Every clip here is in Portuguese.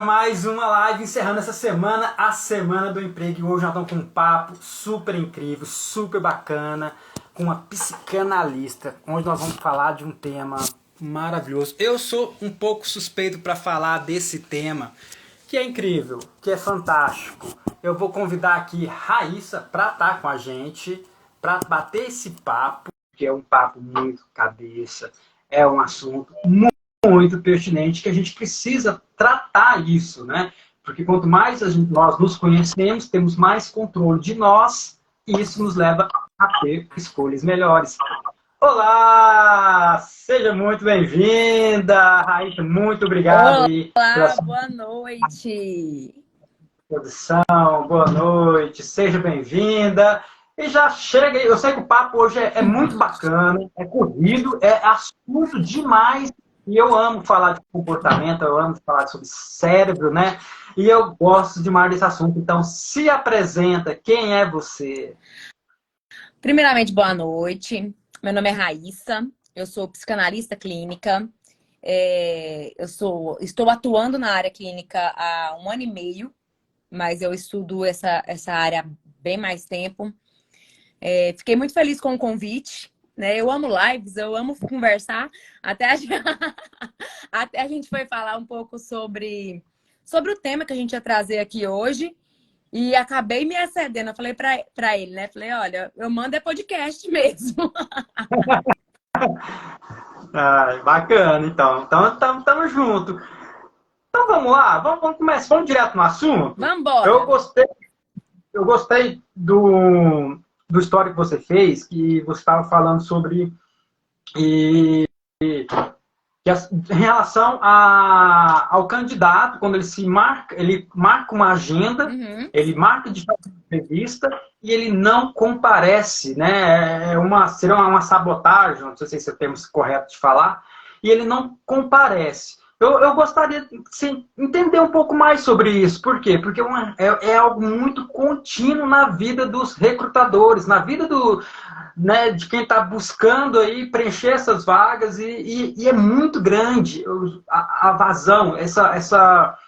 Mais uma live encerrando essa semana, a Semana do Emprego. E hoje nós estamos com um papo super incrível, super bacana, com uma psicanalista, onde nós vamos falar de um tema maravilhoso. Eu sou um pouco suspeito para falar desse tema, que é incrível, que é fantástico. Eu vou convidar aqui Raíssa para estar com a gente, para bater esse papo, que é um papo muito cabeça, é um assunto muito pertinente, que a gente precisa tratar isso, né? Porque quanto mais nós nos conhecemos, temos mais controle de nós, e isso nos leva a ter escolhas melhores. Olá! Seja muito bem-vinda, Raíssa, muito obrigado aí pela Olá, sua boa noite. introdução, boa noite, seja bem-vinda. E já chega aí, eu sei que o papo hoje é muito bacana, é corrido, é assunto demais. E eu amo falar de comportamento, eu amo falar sobre cérebro, né? E eu gosto demais desse assunto. Então, se apresenta, quem é você? Primeiramente, boa noite. Meu nome é Raíssa, eu sou psicanalista clínica. Estou atuando na área clínica há 1 ano e meio, mas eu estudo essa área há bem mais tempo. Fiquei muito feliz com o convite, né? Eu amo lives, eu amo conversar. Até a gente, até a gente foi falar um pouco sobre o tema que a gente ia trazer aqui hoje. E acabei me excedendo. Eu falei pra ele, né? Falei, olha, eu mando é podcast mesmo. Ah, bacana, então. Então, estamos juntos. Então, vamos lá, vamos começar, vamos direto no assunto. Eu Vambora. gostei, eu gostei do story que você fez, que você estava falando sobre e, em relação ao candidato, quando ele marca uma agenda, Uhum. ele marca de fazer uma entrevista e ele não comparece, né? Seria uma sabotagem, não sei se esse é o termo correto de falar, e ele não comparece. Eu gostaria de entender um pouco mais sobre isso. Por quê? Porque é algo muito contínuo na vida dos recrutadores, na vida né, de quem está buscando aí preencher essas vagas, e é muito grande a vazão, essa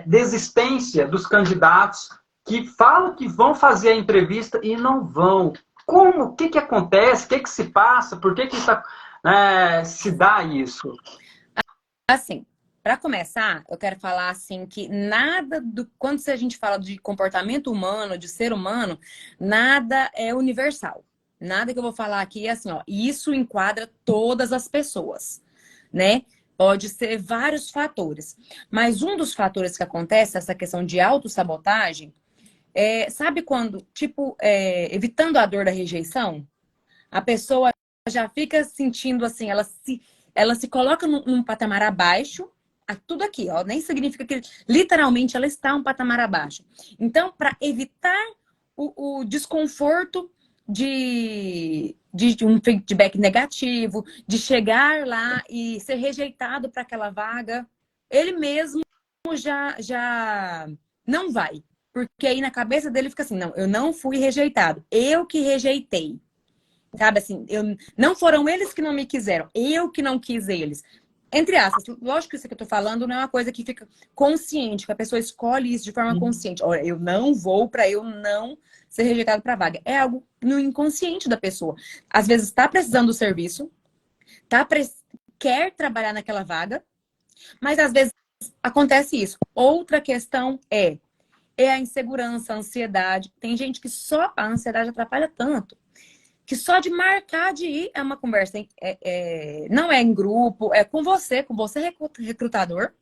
desistência dos candidatos que falam que vão fazer a entrevista e não vão. Como? O que acontece? O que se passa? Por que isso, se dá isso? Assim, para começar, eu quero falar assim que nada do quando a gente fala de comportamento humano, de ser humano, nada é universal. Nada que eu vou falar aqui é assim, ó, isso enquadra todas as pessoas, né? Pode ser vários fatores, mas um dos fatores que acontece, essa questão de autossabotagem, sabe quando, tipo, evitando a dor da rejeição, a pessoa já fica sentindo assim, ela se coloca num patamar abaixo, tudo aqui, ó, nem significa que literalmente ela está um patamar abaixo. Então, para evitar o desconforto de um feedback negativo, de chegar lá e ser rejeitado para aquela vaga, ele mesmo já não vai. Porque aí na cabeça dele fica assim, não, eu não fui rejeitado, eu que rejeitei. Sabe assim, não foram eles que não me quiseram, eu que não quis eles. Entre aspas, lógico que isso que eu tô falando não é uma coisa que fica consciente, que a pessoa escolhe isso de forma consciente. Olha, eu não vou para eu não ser rejeitado para vaga. É algo no inconsciente da pessoa. Às vezes está precisando do serviço, quer trabalhar naquela vaga, mas às vezes acontece isso. Outra questão é a insegurança, a ansiedade. Tem gente que só a ansiedade atrapalha tanto que só de marcar de ir é uma conversa, não é em grupo, é com você recrutador,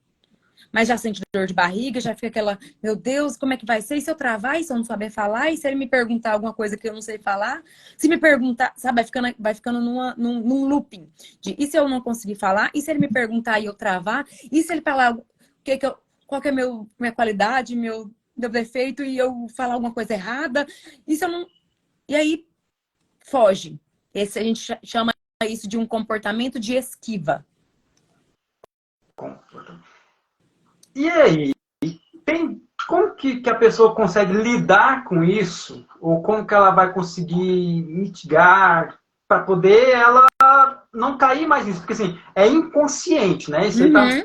mas já sente dor de barriga, já fica aquela, meu Deus, como é que vai ser? E se eu travar, e se eu não saber falar? E se ele me perguntar alguma coisa que eu não sei falar? Se me perguntar, sabe, vai ficando num looping e se eu não conseguir falar? E se ele me perguntar e eu travar? E se ele falar qual que é minha qualidade, meu defeito e eu falar alguma coisa errada? E se eu não... E aí foge. A gente chama isso de um comportamento de esquiva. E aí, como que a pessoa consegue lidar com isso? Ou como que ela vai conseguir mitigar para poder ela não cair mais nisso? Porque assim, é inconsciente, né? Isso aí Uhum.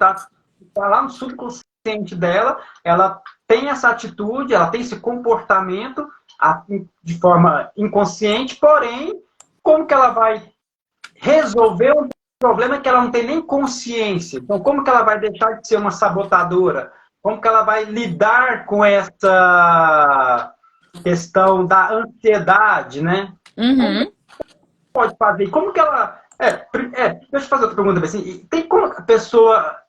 tá lá no subconsciente dela, ela tem essa atitude, ela tem esse comportamento de forma inconsciente, porém, como que ela vai resolver um problema que ela não tem nem consciência? Então, como que ela vai deixar de ser uma sabotadora? Como que ela vai lidar com essa questão da ansiedade, né? Uhum. Pode fazer? Como que ela... deixa eu fazer outra pergunta. Assim, tem como a pessoa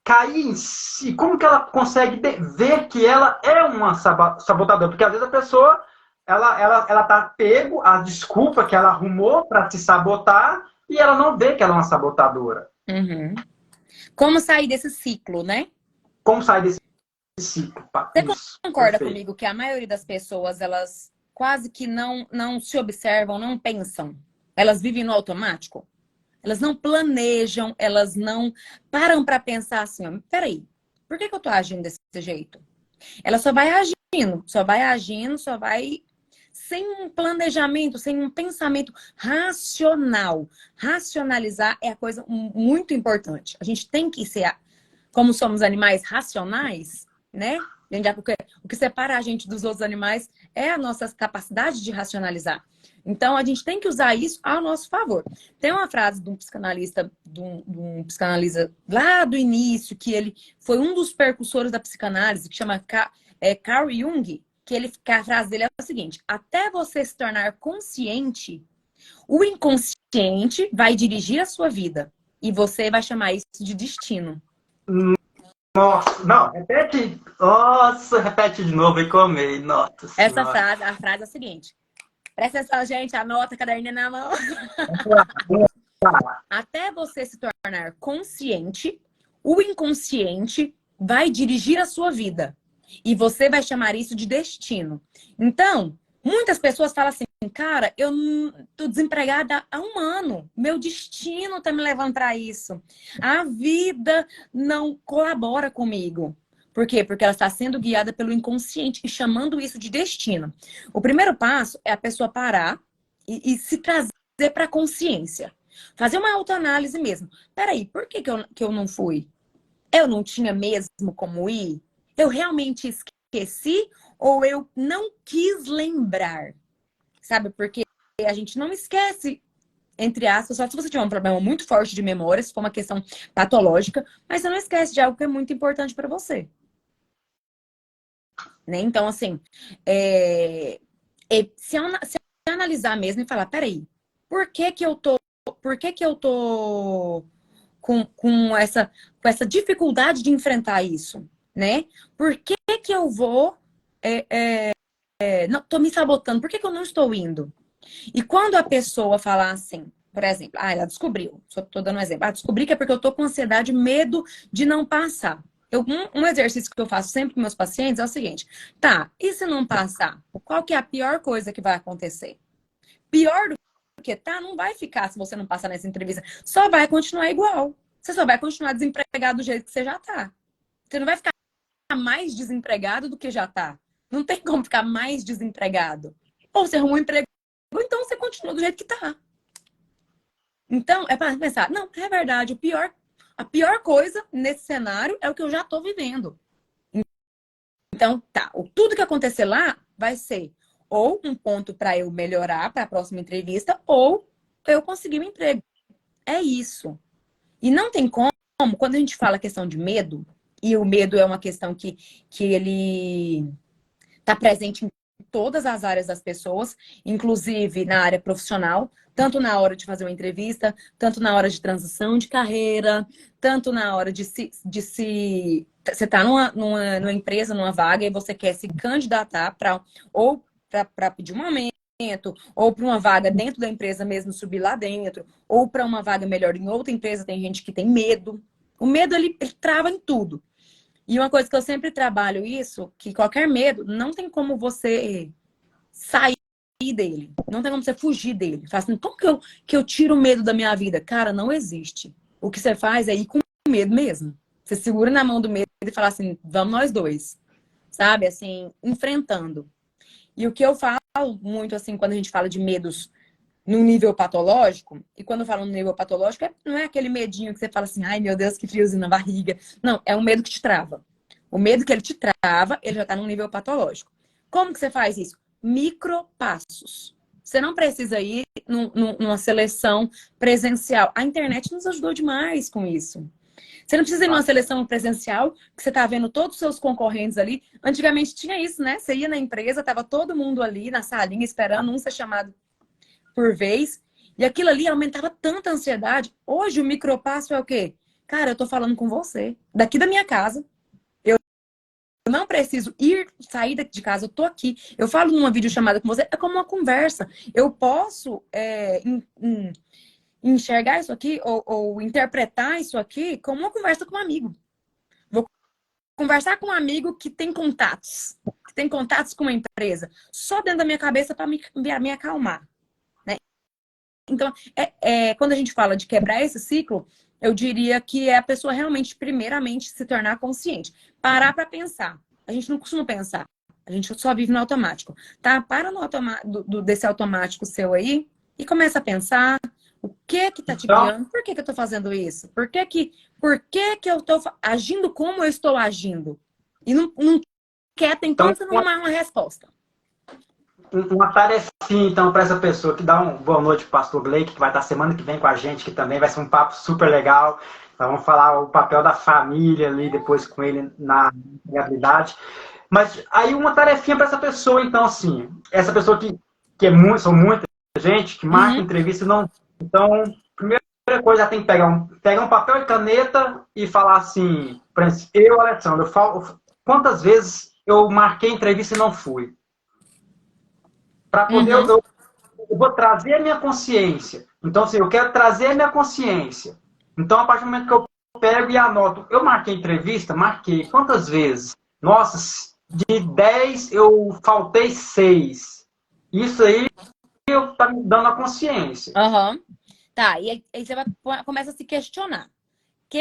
cair em si? Como que ela consegue ver que ela é uma sabotadora? Porque às vezes a pessoa ela tá pego a desculpa que ela arrumou para se sabotar e ela não vê que ela é uma sabotadora. Uhum. Como sair desse ciclo, né? Como sair desse ciclo? Você Isso, concorda perfeito. comigo que a maioria das pessoas, elas quase que não se observam, não pensam. Elas vivem no automático? Elas não planejam, elas não param para pensar assim, ó, peraí, por que eu tô agindo desse jeito? Ela só vai sem um planejamento, sem um pensamento racional. Racionalizar é a coisa muito importante. A gente tem que ser, como somos animais racionais, né? O que separa a gente dos outros animais é a nossa capacidade de racionalizar. Então, a gente tem que usar isso ao nosso favor. Tem uma frase de um psicanalista, de um psicanalista lá do início, que ele foi um dos percussores da psicanálise, que chama Carl Jung, que a frase dele é a seguinte: até você se tornar consciente, o inconsciente vai dirigir a sua vida. E você vai chamar isso de destino. Nossa, não, repete. Nossa, repete de novo e comei. Nossa Essa senhora. frase, a frase é a seguinte. Presta atenção, gente, anota, caderninho na mão. Até você se tornar consciente, o inconsciente vai dirigir a sua vida. E você vai chamar isso de destino. Então, muitas pessoas falam assim, cara, eu tô desempregada há 1 ano. Meu destino tá me levando para isso. A vida não colabora comigo. Por quê? Porque ela está sendo guiada pelo inconsciente e chamando isso de destino. O primeiro passo é a pessoa parar e se trazer para a consciência. Fazer uma autoanálise mesmo. Peraí, por que eu não fui? Eu não tinha mesmo como ir? Eu realmente esqueci ou eu não quis lembrar? Sabe, porque a gente não esquece, entre aspas, só se você tiver um problema muito forte de memória, se for uma questão patológica, mas você não esquece de algo que é muito importante para você. Né? Então, assim, se analisar mesmo e falar, peraí, por que que eu tô com essa dificuldade de enfrentar isso, né? Por que que eu vou não tô me sabotando? Por que que eu não estou indo? E quando a pessoa falar assim, por exemplo, ela descobriu, só tô dando um exemplo, descobri que é porque eu tô com ansiedade, medo de não passar. Um exercício que eu faço sempre com meus pacientes é o seguinte, tá, e se não passar? Qual que é a pior coisa que vai acontecer? Pior do que tá, não vai ficar se você não passar nessa entrevista. Só vai continuar igual. Você só vai continuar desempregado do jeito que você já tá. Você não vai ficar mais desempregado do que já tá. Não tem como ficar mais desempregado. Ou você arrumou um emprego, ou então você continua do jeito que tá. Então, é para pensar, não, é verdade, a pior coisa nesse cenário é o que eu já tô vivendo. Então, tá, tudo que acontecer lá vai ser ou um ponto para eu melhorar para a próxima entrevista, ou eu conseguir um emprego. É isso. E não tem como, quando a gente fala a questão de medo, e o medo é uma questão que ele está presente em todas as áreas das pessoas, inclusive na área profissional, tanto na hora de fazer uma entrevista, tanto na hora de transição de carreira, tanto na hora de se você está numa empresa, numa vaga, e você quer se candidatar para pedir um aumento, ou para uma vaga dentro da empresa mesmo, subir lá dentro, ou para uma vaga melhor em outra empresa. Tem gente que tem medo. O medo, ele trava em tudo. E uma coisa que eu sempre trabalho isso, que qualquer medo, não tem como você sair dele. Não tem como você fugir dele. Fala assim, como que eu tiro o medo da minha vida? Cara, não existe. O que você faz é ir com medo mesmo. Você segura na mão do medo e fala assim, vamos nós dois. Sabe? Assim, enfrentando. E o que eu falo muito, assim, quando a gente fala de medos num nível patológico, e quando eu falo no nível patológico, não é aquele medinho que você fala assim, ai meu Deus, que friozinho na barriga. Não, é um medo que te trava. O medo que ele te trava, ele já tá num nível patológico. Como que você faz isso? Micropassos. Você não precisa ir numa seleção presencial. A internet nos ajudou demais com isso. Você não precisa ir numa seleção presencial, que você tá vendo todos os seus concorrentes ali. Antigamente tinha isso, né? Você ia na empresa, tava todo mundo ali na salinha esperando um ser chamado por vez. E aquilo ali aumentava tanta ansiedade. Hoje o micropasso é o quê? Cara, eu tô falando com você, daqui da minha casa. Eu não preciso sair de casa, eu tô aqui. Eu falo numa videochamada com você, é como uma conversa. Eu posso enxergar isso aqui ou interpretar isso aqui como uma conversa com um amigo. Vou conversar com um amigo que tem contatos com uma empresa, só dentro da minha cabeça para me acalmar. Né? Então, quando a gente fala de quebrar esse ciclo, eu diria que é a pessoa realmente, primeiramente, se tornar consciente. Parar para pensar. A gente não costuma pensar. A gente só vive no automático. Tá? Para desse automático seu aí e começa a pensar o que tá te Então, guiando. Por que eu tô fazendo isso? Por que eu tô agindo como eu estou agindo? E não quieta então enquanto você não arrumar uma resposta. uma tarefinha, então, para essa pessoa que dá um boa noite pro pastor Blake, que vai estar semana que vem com a gente, que também vai ser um papo super legal. Então, vamos falar o papel da família ali depois com ele na realidade. Mas aí uma tarefinha para essa pessoa, então, assim, essa pessoa que são muita gente, que marca Uhum. entrevista e não. Então, primeira coisa, já tem que pegar um papel e caneta e falar assim, por exemplo, eu, Alessandro, eu falo, quantas vezes eu marquei entrevista e não fui? Para poder, Uhum. eu vou trazer a minha consciência. Então, assim, eu quero trazer a minha consciência. Então, a partir do momento que eu pego e anoto, eu marquei entrevista? Marquei. Quantas vezes? Nossa, de 10 eu faltei 6. Isso aí tá me dando a consciência. Aham. Tá, e aí você começa a se questionar.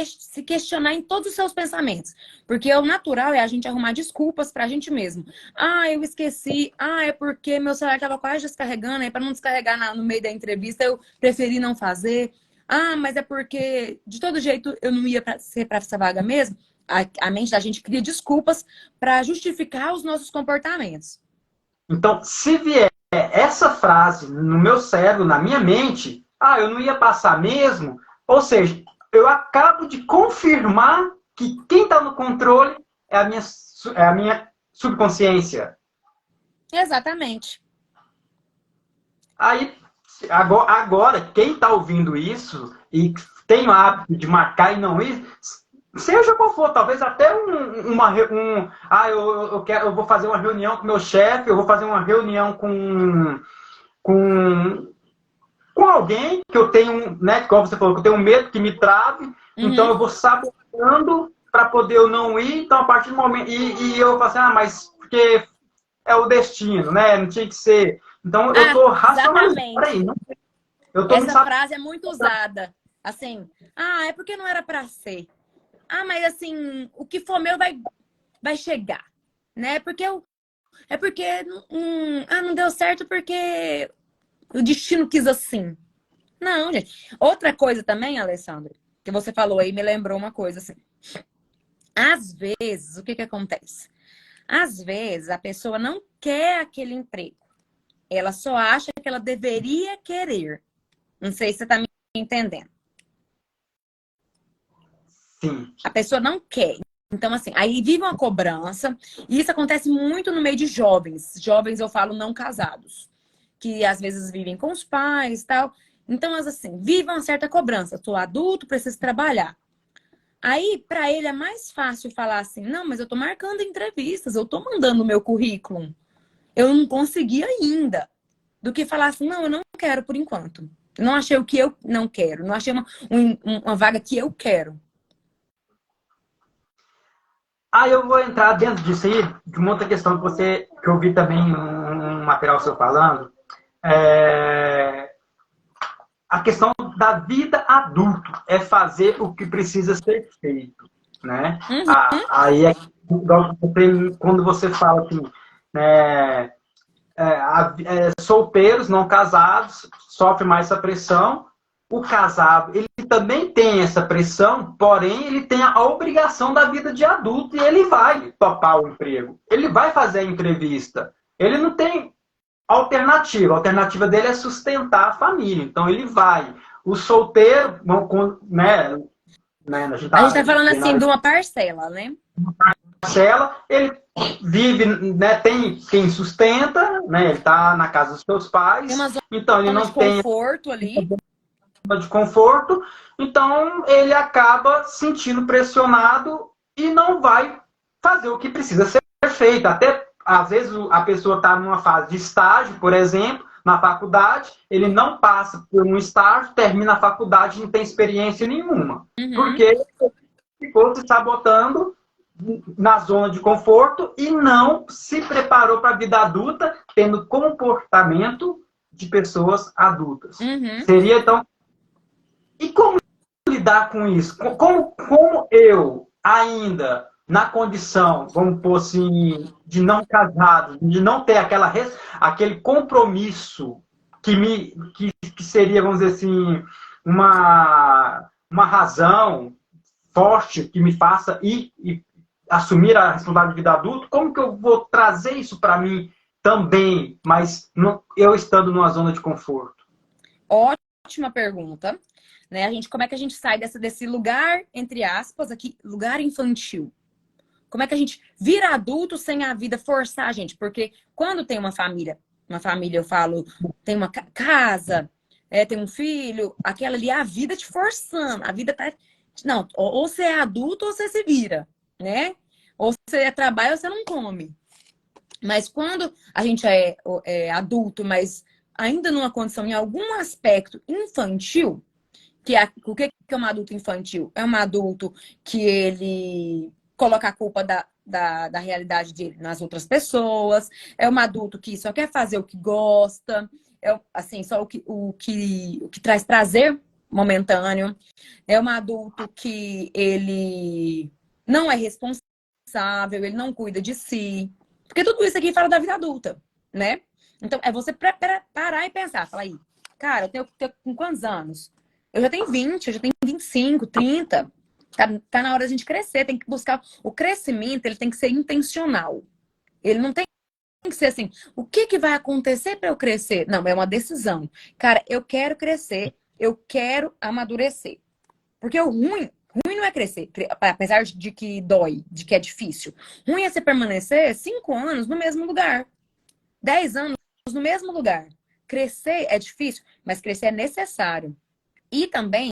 Se questionar em todos os seus pensamentos. Porque o natural é a gente arrumar desculpas pra gente mesmo. Ah, eu esqueci. Ah, é porque meu celular tava quase descarregando. Aí pra não descarregar no meio da entrevista, eu preferi não fazer. Ah, mas é porque de todo jeito eu não ia ser pra essa vaga mesmo. A mente da gente cria desculpas pra justificar os nossos comportamentos. Então, se vier essa frase no meu cérebro, na minha mente, eu não ia passar mesmo, ou seja, eu acabo de confirmar que quem está no controle é a minha subconsciência. Exatamente. Aí, agora quem está ouvindo isso e tem o hábito de marcar e não ir, seja qual for, talvez até eu vou fazer uma reunião com meu chefe, eu vou fazer uma reunião com, com alguém que eu tenho, né, como você falou, que eu tenho medo que me trave, então Uhum. eu vou sabotando para poder eu não ir, então a partir do momento, e eu falo assim, mas porque é o destino, né, não tinha que ser, então eu Ah, tô racionalizando, exatamente. peraí, não, eu tô me Essa sabotando. frase é muito usada. Assim, é porque não era pra ser. Ah, mas assim, o que for meu vai chegar, né? É porque não deu certo porque o destino quis assim. Não, gente. Outra coisa também, Alessandro, que você falou aí, me lembrou uma coisa assim. Às vezes, o que que acontece? Às vezes, a pessoa não quer aquele emprego. Ela só acha que ela deveria querer. Não sei se você tá me entendendo. Sim. A pessoa não quer. Então, assim, aí vive uma cobrança, e isso acontece muito no meio de jovens. Jovens, eu falo, não casados, que às vezes vivem com os pais e tal. Então, assim, vive uma certa cobrança. Sou adulto, preciso trabalhar. Aí, para ele, é mais fácil falar assim: não, mas eu tô marcando entrevistas, eu tô mandando o meu currículo. Eu não consegui ainda. Do que falar assim: não, eu não quero por enquanto. Eu não achei o que eu não quero. Não achei uma vaga que eu quero. Eu vou entrar dentro disso aí, de uma outra questão que eu vi também um material seu falando, é, a questão da vida adulto, é fazer o que precisa ser feito, né? Uhum. Aí é quando você fala assim, né, solteiros, não casados, sofrem mais essa pressão. O casado, ele também tem essa pressão, porém ele tem a obrigação da vida de adulto e ele vai topar o emprego. Ele vai fazer a entrevista. Ele não tem alternativa. A alternativa dele é sustentar a família. Então ele vai. O solteiro, né, a gente A gente tá tá falando assim de uma parcela, né? parcela, ele vive, né, tem quem sustenta, né, ele está na casa dos seus pais, Tem uma então ele zona não de tem conforto ali. zona de conforto, então ele acaba se sentindo pressionado e não vai fazer o que precisa ser feito. Até, às vezes, a pessoa está numa fase de estágio, por exemplo, na faculdade, ele não passa por um estágio, termina a faculdade e não tem experiência nenhuma. Porque ficou se sabotando na zona de conforto e não se preparou para a vida adulta, tendo comportamento de pessoas adultas. Seria, então... E como lidar com isso? Como eu, ainda na condição, vamos pôr assim, de não casado, de não ter aquele compromisso que seria, vamos dizer assim, uma razão forte que me faça ir e assumir a responsabilidade de vida adulta, como que eu vou trazer isso para mim também, mas eu estando numa zona de conforto? Ótima pergunta. Né? Como é que a gente sai desse lugar, entre aspas, aqui, lugar infantil? Como é que a gente vira adulto sem a vida forçar a gente? Porque quando tem uma família eu falo, tem uma casa, tem um filho, aquela ali é a vida te forçando. A vida tá... Não, ou você é adulto ou você se vira, né? Ou você trabalha ou você não come. Mas quando a gente é adulto, mas ainda numa condição, em algum aspecto infantil, o que é um adulto infantil? É um adulto que ele coloca a culpa da realidade dele nas outras pessoas. É um adulto que só quer fazer o que gosta. Assim, só o que traz prazer momentâneo. É um adulto que ele não é responsável, ele não cuida de si. Porque tudo isso aqui fala da vida adulta, né? Então, é você parar e pensar. Fala aí, cara, eu tenho com quantos anos? Eu já tenho 20, eu já tenho 25, 30. Tá na hora da gente crescer. Tem que buscar... O crescimento, ele tem que ser intencional. Ele não tem que ser assim, o que vai acontecer para eu crescer? Não, é uma decisão. Cara, eu quero crescer, eu quero amadurecer. Porque o ruim não é crescer, apesar de que dói, de que é difícil. Ruim é você permanecer 5 anos no mesmo lugar, 10 anos no mesmo lugar. Crescer é difícil, mas crescer é necessário. E também,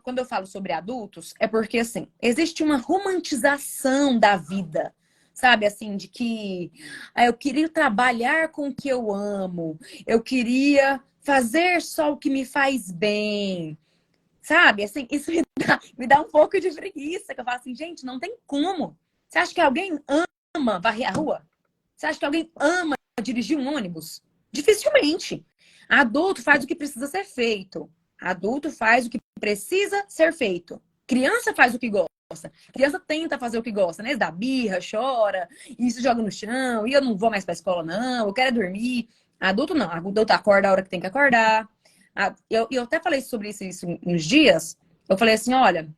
quando eu falo sobre adultos, é porque, assim, existe uma romantização da vida. Sabe, assim, de que eu queria trabalhar com o que eu amo. Eu queria fazer só o que me faz bem. Sabe, assim, isso me dá um pouco de preguiça. Que eu falo assim, gente, não tem como. Você acha que alguém ama varrer a rua? Você acha que alguém ama dirigir um ônibus? Dificilmente. Adulto faz o que precisa ser feito. Adulto faz o que precisa ser feito. Criança faz o que gosta. Criança tenta fazer o que gosta, né? Dá birra, chora, e se joga no chão, e eu não vou mais pra escola, não, eu quero dormir. Adulto não. Adulto acorda a hora que tem que acordar. Eu até falei sobre isso uns dias. Eu falei assim, olha,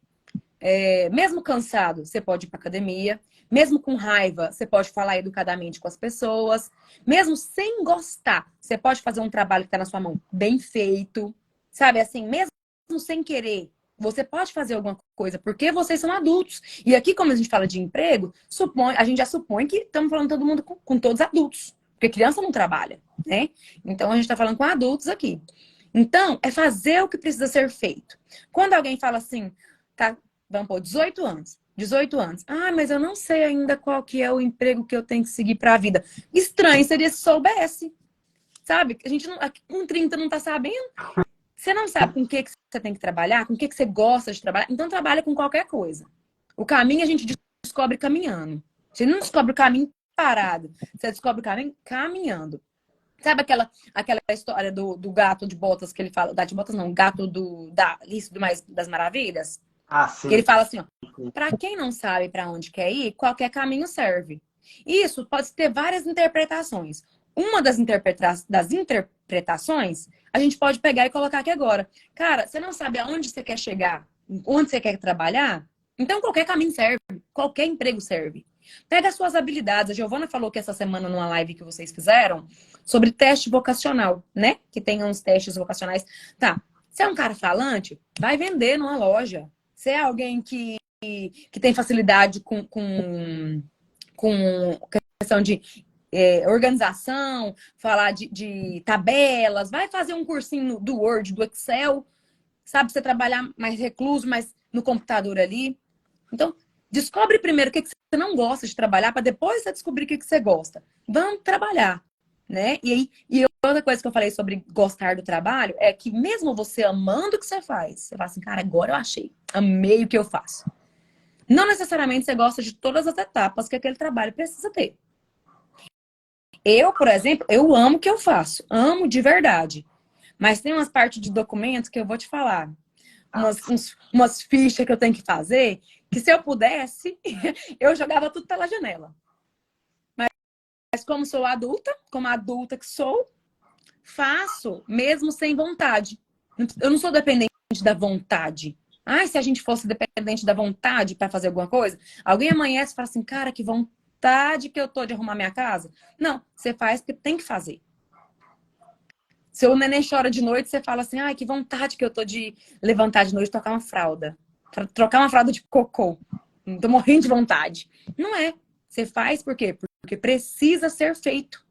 mesmo cansado, você pode ir pra academia. Mesmo com raiva, você pode falar educadamente com as pessoas. Mesmo sem gostar, você pode fazer um trabalho que está na sua mão bem feito. Sabe, assim, mesmo sem querer, você pode fazer alguma coisa, porque vocês são adultos. E aqui, como a gente fala de emprego, a gente já supõe que estamos falando todo mundo com todos adultos. Porque criança não trabalha, né? Então, a gente está falando com adultos aqui. Então, é fazer o que precisa ser feito. Quando alguém fala assim, tá, vamos pôr, 18 anos. 18 anos. Ah, mas eu não sei ainda qual que é o emprego que eu tenho que seguir para a vida. Estranho seria se soubesse. Sabe? A gente com 30 não tá sabendo. Você não sabe com o que você tem que trabalhar, com o que você gosta de trabalhar. Então trabalha com qualquer coisa. O caminho a gente descobre caminhando. Você não descobre o caminho parado. Você descobre o caminho caminhando. Sabe aquela história do gato de botas que ele fala? Gato de botas não, gato da Alice das Maravilhas? Ah, Que ele sim. fala assim, ó, para quem não sabe para onde quer ir, qualquer caminho serve. Isso pode ter várias interpretações. Uma das interpretações, a gente pode pegar e colocar aqui agora. Cara, você não sabe aonde você quer chegar, onde você quer trabalhar? Então qualquer caminho serve, qualquer emprego serve. Pega as suas habilidades. A Giovana falou que essa semana, numa live que vocês fizeram, sobre teste vocacional, né? Que tem uns testes vocacionais. Tá, você é um cara falante, vai vender numa loja. Você é alguém que tem facilidade com questão de organização, falar de tabelas, vai fazer um cursinho do Word, do Excel, sabe? Você trabalhar mais recluso, mais no computador ali. Então, descobre primeiro o que você não gosta de trabalhar, para depois você descobrir o que você gosta. Vamos trabalhar, né? E outra coisa que eu falei sobre gostar do trabalho é que mesmo você amando o que você faz, você fala assim, cara, agora eu achei, amei o que eu faço. Não necessariamente você gosta de todas as etapas que aquele trabalho precisa ter. Eu, por exemplo, eu amo o que eu faço. Amo de verdade. Mas tem umas partes de documentos que eu vou te falar. Umas fichas que eu tenho que fazer, que se eu pudesse, eu jogava tudo pela janela. Mas como sou adulta, como adulta que sou, faço mesmo sem vontade. Eu não sou dependente da vontade. Ah, se a gente fosse dependente da vontade para fazer alguma coisa, alguém amanhece e fala assim, cara, que vontade que eu tô de arrumar minha casa. Não, você faz porque tem que fazer. Se o neném chora de noite, você fala assim, ai, que vontade que eu tô de levantar de noite e trocar uma fralda. Trocar uma fralda de cocô. Tô morrendo de vontade. Não é. Você faz por quê? Porque precisa ser feito.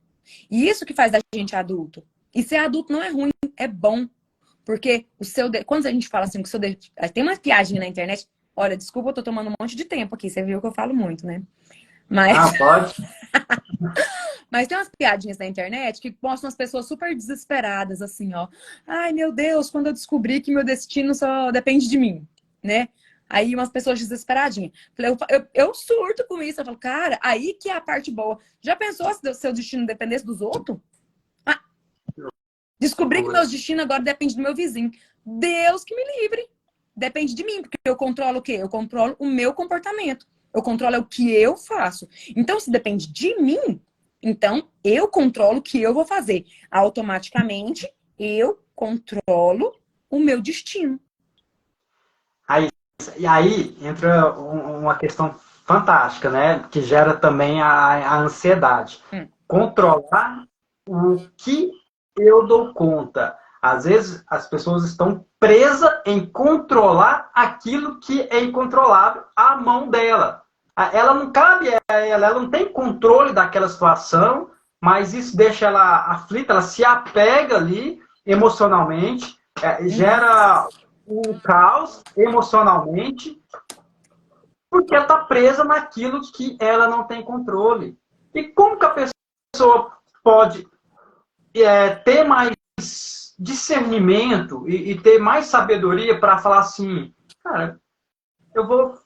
E isso que faz da gente adulto. E ser adulto não é ruim, é bom. Porque quando a gente fala assim, que o seu tem uma piadinha na internet. Olha, desculpa, eu tô tomando um monte de tempo aqui. Você viu que eu falo muito, né? Mas... Ah, pode? Mas tem umas piadinhas na internet que mostram as pessoas super desesperadas, assim, ó. Ai, meu Deus, quando eu descobri que meu destino só depende de mim, né? Aí umas pessoas desesperadinhas. Eu surto com isso. Eu falo, cara, aí que é a parte boa. Já pensou se o seu destino dependesse dos outros? Ah, descobri que meu destino agora depende do meu vizinho. Deus que me livre. Depende de mim, porque eu controlo o quê? Eu controlo o meu comportamento. Eu controlo o que eu faço. Então, se depende de mim, então eu controlo o que eu vou fazer. Automaticamente, eu controlo o meu destino. E aí entra uma questão fantástica, né? Que gera também a ansiedade. Controlar o que eu dou conta. Às vezes as pessoas estão presas em controlar aquilo que é incontrolável à mão dela. Ela não cabe a ela não tem controle daquela situação, mas isso deixa ela aflita, ela se apega ali emocionalmente, gera um caos emocionalmente, porque ela está presa naquilo que ela não tem controle. E como que a pessoa pode ter mais discernimento e ter mais sabedoria para falar assim, cara, eu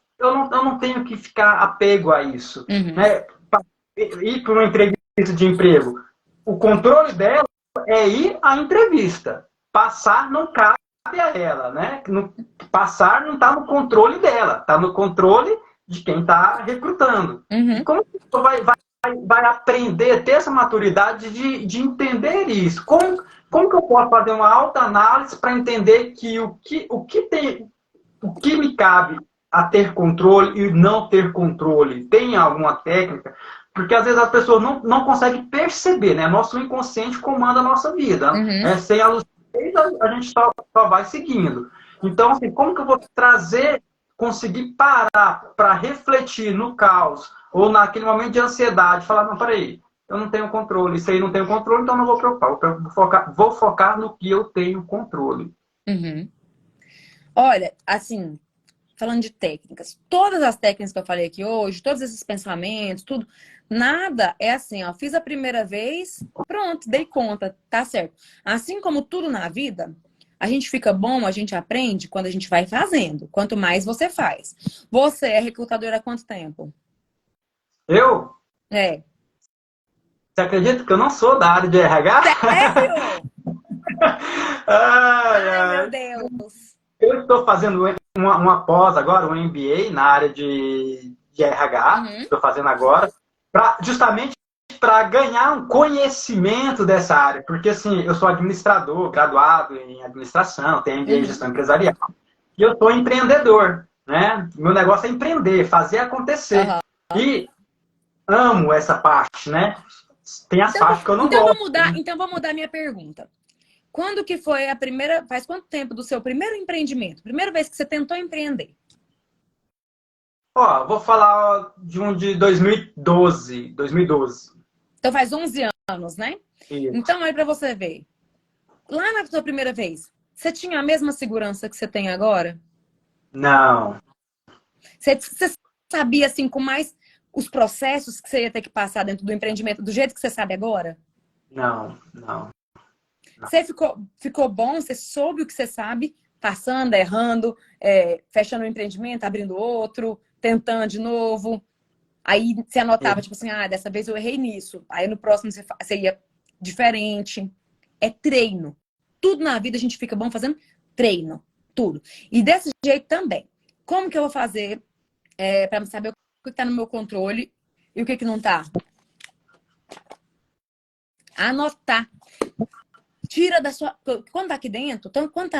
não tenho que ficar apego a isso. Né? Ir para uma entrevista de emprego, o controle dela é ir à entrevista. Passar não cabe a ela, né? Passar não está no controle dela, está no controle de quem está recrutando. E como que você vai aprender a ter essa maturidade de entender isso? Como que eu posso fazer uma autoanálise para entender que o que me cabe a ter controle e não ter controle? Tem alguma técnica? Porque às vezes as pessoas não conseguem perceber, né? Nosso inconsciente comanda a nossa vida. Sem a luz, a gente só vai seguindo. Então, assim, como que eu vou conseguir parar para refletir no caos ou naquele momento de ansiedade, falar, não, peraí, eu não tenho controle, isso aí não tenho controle, então não vou preocupar, vou focar no que eu tenho controle. Olha, assim, falando de técnicas, todas as técnicas que eu falei aqui hoje, todos esses pensamentos, tudo, nada é assim, ó, fiz a primeira vez, pronto, dei conta, tá certo. Assim como tudo na vida, a gente fica bom, a gente aprende quando a gente vai fazendo. Quanto mais você faz. Você é recrutador há quanto tempo? Eu? É. Você acredita que eu não sou da área de RH? Sério? Ai, meu Deus. Eu estou fazendo uma pós agora, um MBA na área de RH. Estou fazendo agora. justamente para ganhar um conhecimento dessa área. Porque, assim, eu sou administrador, graduado em administração, tenho MBA em gestão empresarial, e eu sou empreendedor, né? Meu negócio é empreender, fazer acontecer. Aham. E amo essa parte, né? Tem as Então, partes que eu não então, gosto. vou mudar minha pergunta. Quando que foi a primeira... Faz quanto tempo do seu primeiro empreendimento? Primeira vez que você tentou empreender? Ó, vou falar de um de 2012. 2012. Então faz 11 anos, né? Isso. Então aí pra você ver. Lá na sua primeira vez, você tinha a mesma segurança que você tem agora? Não, Você sabia, assim, com mais os processos que você ia ter que passar dentro do empreendimento do jeito que você sabe agora? não. Você ficou bom? Você soube o que você sabe? Passando, errando, fechando um empreendimento, abrindo outro, tentando de novo. Aí você anotava, tipo assim, ah, dessa vez eu errei nisso. Aí no próximo você ia diferente. É treino. Tudo na vida a gente fica bom fazendo treino. Tudo. E desse jeito também. Como que eu vou fazer para saber o que está no meu controle e o que, que não está? Anotar. Tira da sua... Quando tá aqui dentro, quando tá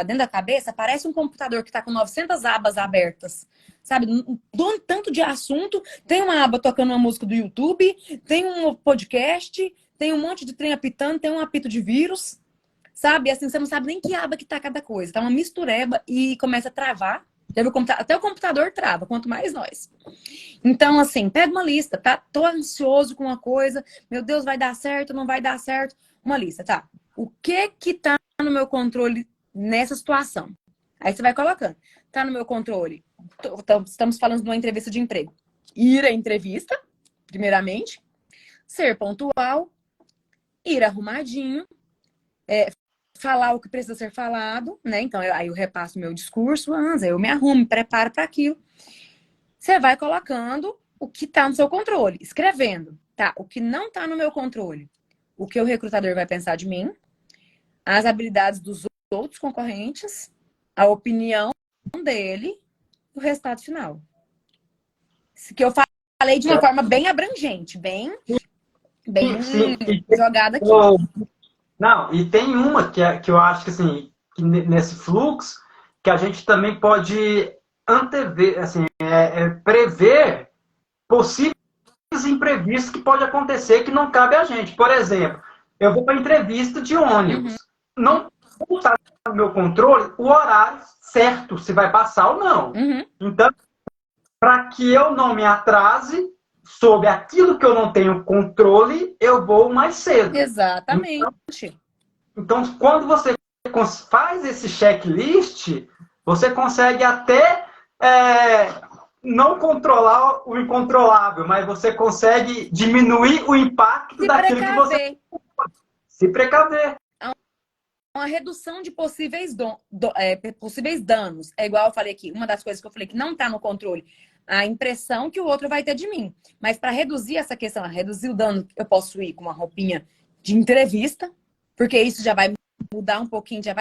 dentro da cabeça, parece um computador que tá com 900 abas abertas. Sabe? Do tanto de assunto, tem uma aba tocando uma música do YouTube, tem um podcast, tem um monte de trem apitando, tem um apito de vírus. Sabe? Assim, você não sabe nem que aba que tá cada coisa. Tá uma mistureba e começa a travar. Até o computador trava, quanto mais nós. Então, assim, pega uma lista, tá? Tô ansioso com uma coisa, meu Deus, vai dar certo, não vai dar certo. Uma lista, tá? O que tá no meu controle nessa situação? Aí você vai colocando. Tá no meu controle. Estamos falando de uma entrevista de emprego. Ir à entrevista, primeiramente. Ser pontual. Ir arrumadinho. Falar o que precisa ser falado, né? Então, aí eu repasso meu discurso antes, aí eu me arrumo, me preparo para aquilo. Você vai colocando o que tá no seu controle, escrevendo, tá? O que não tá no meu controle. O que o recrutador vai pensar de mim, as habilidades dos outros concorrentes, a opinião dele, o resultado final. Isso que eu falei de uma forma bem abrangente, bem Sim. jogada aqui. Não, e tem uma que eu acho que, assim, que nesse fluxo, que a gente também pode antever, assim, prever possíveis imprevistos que pode acontecer que não cabe a gente. Por exemplo, eu vou para entrevista de ônibus. Não está no meu controle o horário certo, se vai passar ou não. Então, para que eu não me atrase sobre aquilo que eu não tenho controle, eu vou mais cedo. Exatamente. Então, quando você faz esse checklist, você consegue até não controlar o incontrolável, mas você consegue diminuir o impacto daquilo que você... Se precaver. Uma redução de possíveis danos. É igual eu falei aqui, uma das coisas que eu falei que não está no controle, a impressão que o outro vai ter de mim. Mas para reduzir essa questão, reduzir o dano, eu posso ir com uma roupinha de entrevista, porque isso já vai mudar um pouquinho, já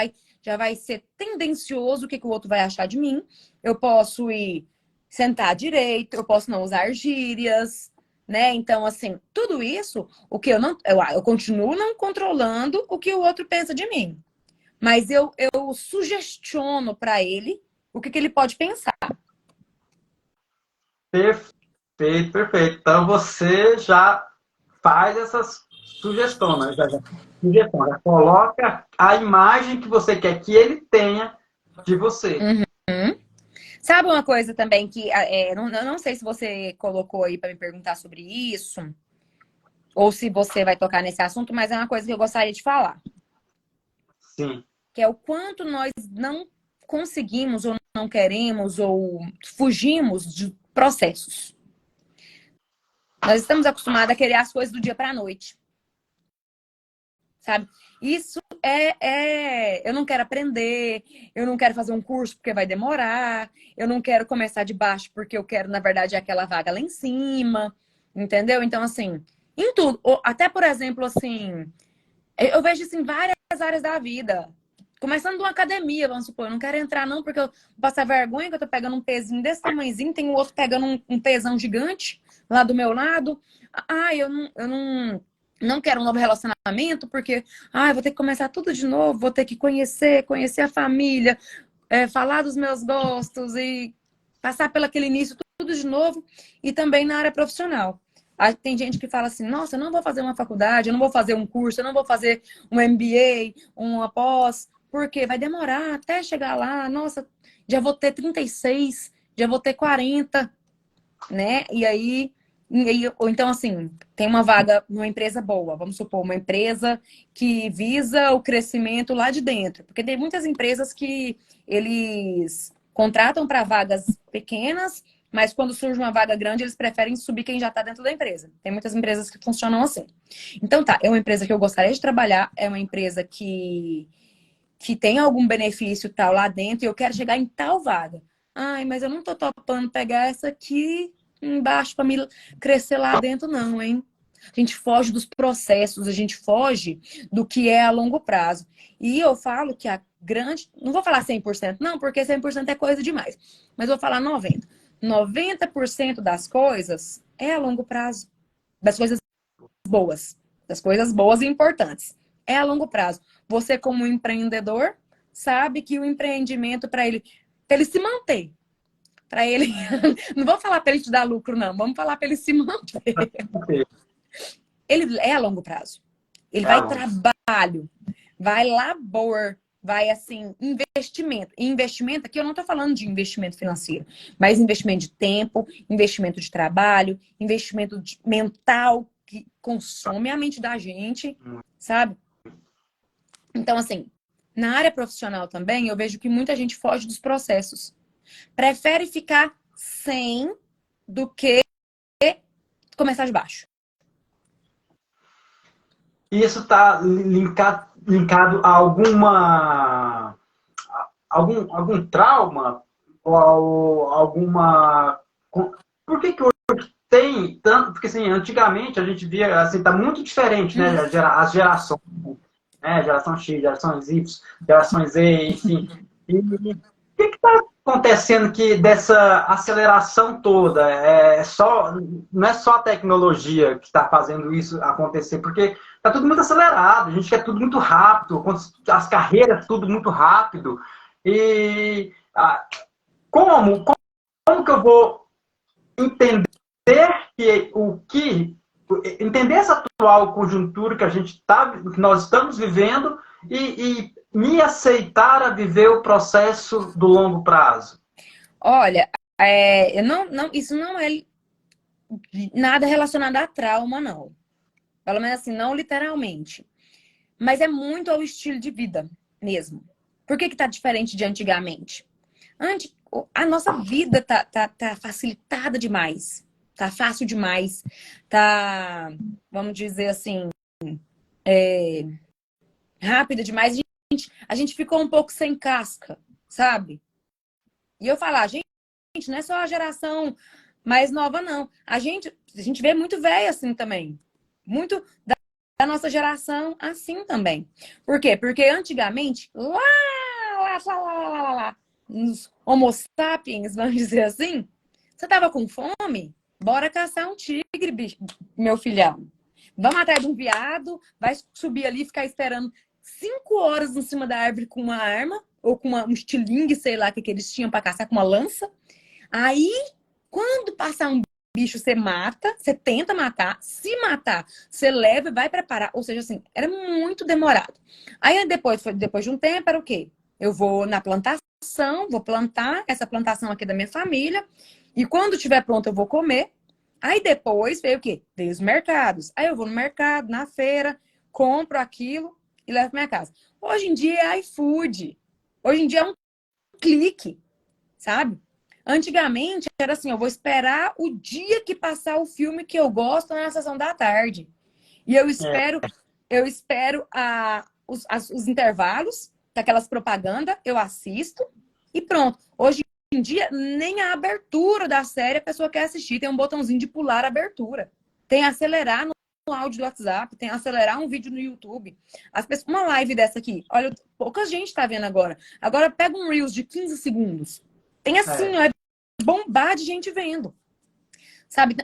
vai ser tendencioso o que o outro vai achar de mim. Eu posso ir sentar direito, eu posso não usar gírias, né? Então, assim, tudo isso, o que eu continuo não controlando o que o outro pensa de mim. Mas eu sugestiono para ele o que ele pode pensar. Perfeito. Então você já faz essas sugestões, já coloca a imagem que você quer que ele tenha de você. Sabe uma coisa também que não sei se você colocou aí para me perguntar sobre isso, ou se você vai tocar nesse assunto, mas é uma coisa que eu gostaria de falar. Sim. Que é o quanto nós não conseguimos, ou não queremos, ou fugimos de processos. Nós estamos acostumados a querer as coisas do dia para a noite. Sabe? Isso eu não quero aprender, eu não quero fazer um curso porque vai demorar, eu não quero começar de baixo porque eu quero, na verdade, aquela vaga lá em cima, entendeu? Então, assim, em tudo. Até, por exemplo, assim, eu vejo isso em várias áreas da vida. Começando de uma academia, vamos supor, eu não quero entrar não porque eu vou passar vergonha que eu tô pegando um pezinho desse tamanhozinho, tem o outro pegando um pesão gigante, lá do meu lado. Ah, eu não quero um novo relacionamento, porque eu vou ter que começar tudo de novo, vou ter que conhecer a família, falar dos meus gostos e passar pelo aquele início tudo de novo. E também na área profissional. Tem gente que fala assim, nossa, eu não vou fazer uma faculdade, eu não vou fazer um curso, eu não vou fazer um MBA, uma pós, porque vai demorar até chegar lá, nossa, já vou ter 36, já vou ter 40, né? Ou então, assim, tem uma vaga numa empresa boa, vamos supor, uma empresa que visa o crescimento lá de dentro. Porque tem muitas empresas que eles contratam para vagas pequenas, mas quando surge uma vaga grande, eles preferem subir quem já está dentro da empresa. Tem muitas empresas que funcionam assim. Então, tá, é uma empresa que eu gostaria de trabalhar, é uma empresa que tem algum benefício tal lá dentro e eu quero chegar em tal vaga. Ai, mas eu não tô topando pegar essa aqui embaixo para me crescer lá dentro, não, hein? A gente foge dos processos, a gente foge do que é a longo prazo. E eu falo que a grande... Não vou falar 100%, não, porque 100% é coisa demais. Mas vou falar 90%. 90% das coisas é a longo prazo. Das coisas boas. Das coisas boas e importantes. É a longo prazo. Você, como empreendedor, sabe que o empreendimento, para ele se manter, para ele. Não vou falar para ele te dar lucro, não. Vamos falar para ele se manter. Ele é a longo prazo. Ele vai trabalho, vai labor, vai assim, investimento. E investimento aqui eu não estou falando de investimento financeiro, mas investimento de tempo, investimento de trabalho, investimento mental que consome a mente da gente, sabe? Então, assim, na área profissional também, eu vejo que muita gente foge dos processos. Prefere ficar sem do que começar de baixo. Isso está linkado a algum trauma ou alguma... Por que hoje tem tanto? Porque assim, antigamente a gente via assim, tá muito diferente, né? As gerações, né? Geração X, gerações Y, gerações Z, enfim. E o que está acontecendo que dessa aceleração toda? Não é só a tecnologia que está fazendo isso acontecer, porque está tudo muito acelerado, a gente quer tudo muito rápido, as carreiras tudo muito rápido. E como que eu vou entender entender essa atual conjuntura que que nós estamos vivendo e me aceitar a viver o processo do longo prazo? Olha, isso não é nada relacionado a trauma, não. Pelo menos assim, não literalmente. Mas é muito ao estilo de vida mesmo. Por que tá diferente de antigamente? A nossa vida tá facilitada demais. Tá fácil demais. Tá, vamos dizer assim, rápida demais. A gente ficou um pouco sem casca, sabe? E eu falar, gente, não é só a geração mais nova, não. A gente vê muito velho assim também. Muito da nossa geração assim também. Por quê? Porque antigamente, lá, nos Homo sapiens, vamos dizer assim, você tava com fome? Bora caçar um tigre, bicho, meu filhão. Vamos atrás de um veado, vai subir ali e ficar esperando 5 horas em cima da árvore com uma arma, ou com um estilingue, sei lá, que eles tinham para caçar com uma lança. Aí, quando passar um bicho, você mata, você tenta matar. Se matar, você leva e vai preparar. Ou seja, assim, era muito demorado. Aí, depois de um tempo, era o quê? Eu vou na plantação, vou plantar essa plantação aqui da minha família. E quando estiver pronto, eu vou comer. Aí, depois, veio o quê? Veio os mercados. Aí, eu vou no mercado, na feira, compro aquilo e levo para minha casa. Hoje em dia é iFood. Hoje em dia é um clique, sabe? Antigamente era assim, eu vou esperar o dia que passar o filme que eu gosto na sessão da tarde. E eu espero os intervalos daquelas propagandas, eu assisto e pronto. Hoje em dia, nem a abertura da série a pessoa quer assistir. Tem um botãozinho de pular a abertura. Tem acelerar no áudio do WhatsApp, tem acelerar um vídeo no YouTube. Uma live dessa aqui, olha, pouca gente tá vendo agora. Agora pega um Reels de 15 segundos. Tem assim, ó, bombar de gente vendo. Sabe?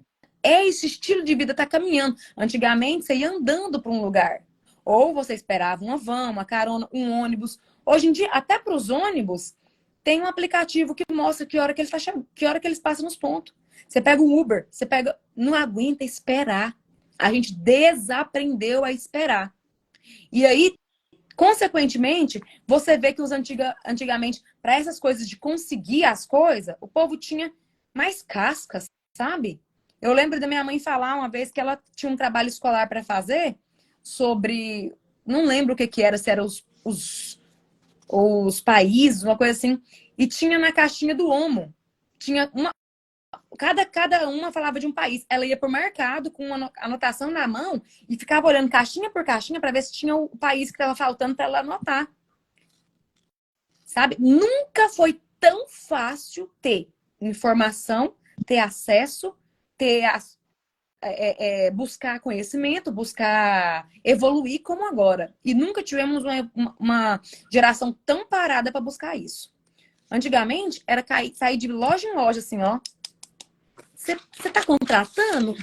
esse estilo de vida está caminhando. Antigamente, você ia andando para um lugar. Ou você esperava uma van, uma carona, um ônibus. Hoje em dia, até para os ônibus, tem um aplicativo que mostra que hora que ele tá que hora que eles passam nos pontos. Você pega um Uber, você pega, não aguenta esperar. A gente desaprendeu a esperar. E aí, consequentemente, você vê que antigamente, para essas coisas de conseguir as coisas, o povo tinha mais cascas, sabe? Eu lembro da minha mãe falar uma vez que ela tinha um trabalho escolar para fazer sobre, não lembro o que que era, se eram os países, uma coisa assim, e tinha na caixinha do Omo, tinha uma, cada uma falava de um país. Ela ia pro mercado com uma anotação na mão e ficava olhando caixinha por caixinha para ver se tinha o país que estava faltando para ela anotar. Sabe? Nunca foi tão fácil ter informação, ter acesso, ter buscar conhecimento, buscar evoluir como agora. E nunca tivemos uma geração tão parada para buscar isso. Antigamente, era sair de loja em loja, assim, ó. Você tá contratando?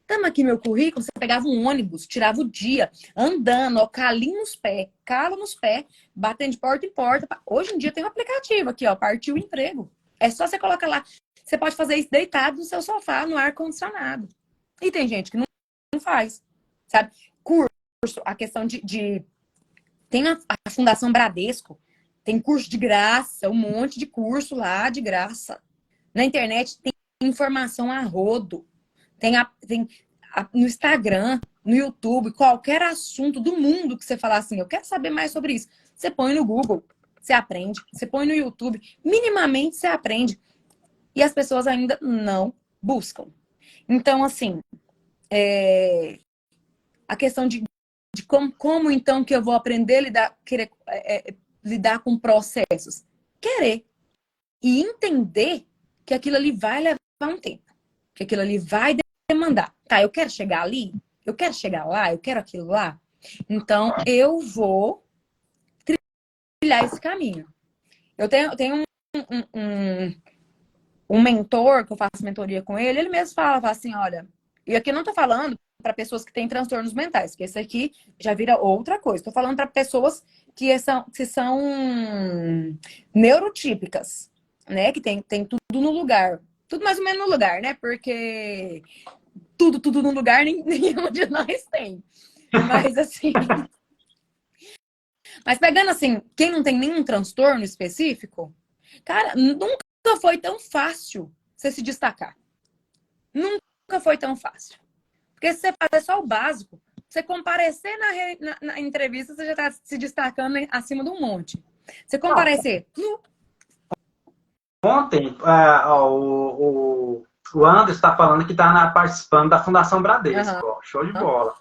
Toma aqui meu currículo. Você pegava um ônibus, tirava o dia, andando, ó, calinho nos pés, calo nos pés, batendo de porta em porta. Hoje em dia tem um aplicativo aqui, ó, Partiu o Emprego. É só você colocar lá. Você pode fazer isso deitado no seu sofá, no ar-condicionado. E tem gente que não faz, sabe? Curso, a questão tem a Fundação Bradesco, tem curso de graça, um monte de curso lá de graça. Na internet tem informação a rodo. Tem no Instagram, no YouTube, qualquer assunto do mundo que você falar assim, eu quero saber mais sobre isso. Você põe no Google, você aprende. Você põe no YouTube, minimamente você aprende. E as pessoas ainda não buscam. Então, assim, a questão de como então que eu vou aprender a lidar com processos? Querer. E entender que aquilo ali vai levar um tempo. Que aquilo ali vai demandar. Tá, eu quero chegar ali, eu quero chegar lá, eu quero aquilo lá. Então, eu vou trilhar esse caminho. Eu tenho um mentor, que eu faço mentoria com ele mesmo fala assim, olha, e aqui eu não tô falando para pessoas que têm transtornos mentais, que esse aqui já vira outra coisa. Tô falando para pessoas que são neurotípicas, né? Que tem tudo no lugar. Tudo mais ou menos no lugar, né? Porque tudo no lugar nenhum de nós tem. Mas assim. Mas pegando assim, quem não tem nenhum transtorno específico, cara, nunca foi tão fácil você se destacar. Nunca foi tão fácil. Porque se você fazer só o básico, você comparecer na entrevista, você já está se destacando acima de um monte. Você comparecer. Ontem, o Anderson está falando que está participando da Fundação Bradesco. Ó, show de bola.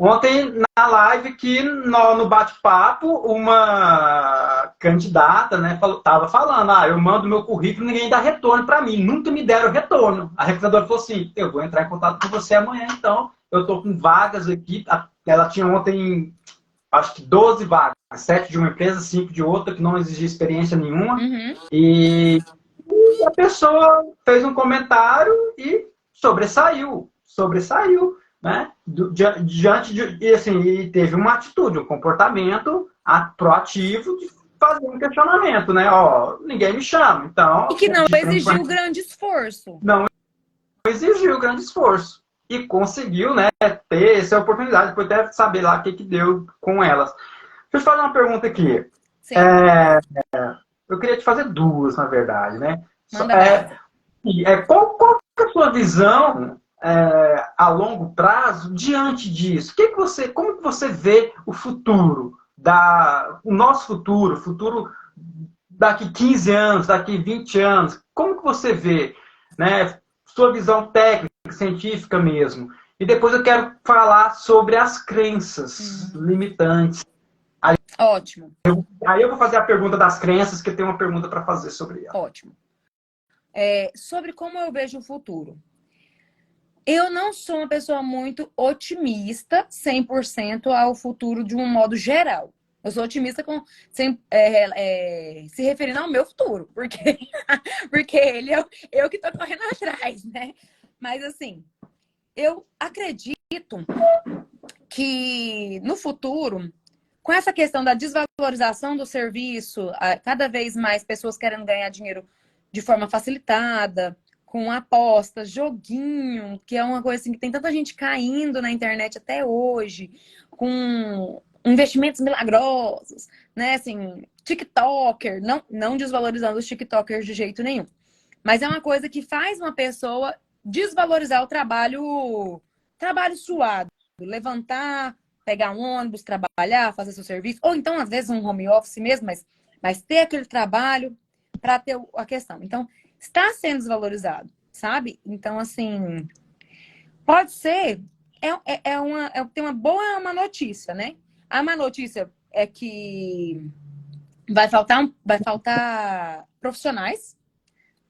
Ontem, na live, que no bate-papo, uma candidata, né, estava falando, eu mando meu currículo e ninguém dá retorno para mim. Nunca me deram retorno. A recrutadora falou assim, eu vou entrar em contato com você amanhã, então. Eu estou com vagas aqui. Ela tinha ontem, acho que 12 vagas. 7 de uma empresa, 5 de outra, que não exigia experiência nenhuma. Uhum. E a pessoa fez um comentário e sobressaiu. Né? Diante de, e assim, e teve uma atitude, um comportamento proativo de fazer um questionamento, né? Ó, ninguém me chama, então. E que não exigiu grande esforço. Não exigiu grande esforço. E conseguiu, né, ter essa oportunidade, depois até saber lá o que deu com elas. Deixa eu te fazer uma pergunta aqui. Eu queria te fazer duas, na verdade, né? Qual é a sua visão a longo prazo diante disso? Como que você vê o futuro, o nosso futuro daqui 15 anos, daqui 20 anos? Como que você vê, né, sua visão técnica, científica mesmo? E depois eu quero falar sobre as crenças limitantes. Ótimo. Aí eu vou fazer a pergunta das crenças, que eu tenho uma pergunta para fazer sobre ela. Ótimo. Sobre como eu vejo o futuro. Eu não sou uma pessoa muito otimista 100% ao futuro de um modo geral. Eu sou otimista se referindo ao meu futuro, porque ele é eu que estou correndo atrás, né? Mas assim, eu acredito que no futuro, com essa questão da desvalorização do serviço, cada vez mais pessoas querendo ganhar dinheiro de forma facilitada, com apostas, joguinho, que é uma coisa assim que tem tanta gente caindo na internet até hoje, com investimentos milagrosos, né? Assim, TikToker, não desvalorizando os TikTokers de jeito nenhum. Mas é uma coisa que faz uma pessoa desvalorizar o trabalho suado. Levantar, pegar um ônibus, trabalhar, fazer seu serviço. Ou então, às vezes, um home office mesmo, mas ter aquele trabalho para ter a questão. Então, está sendo desvalorizado, sabe? Então, assim, pode ser... tem uma boa uma notícia, né? A má notícia é que vai faltar profissionais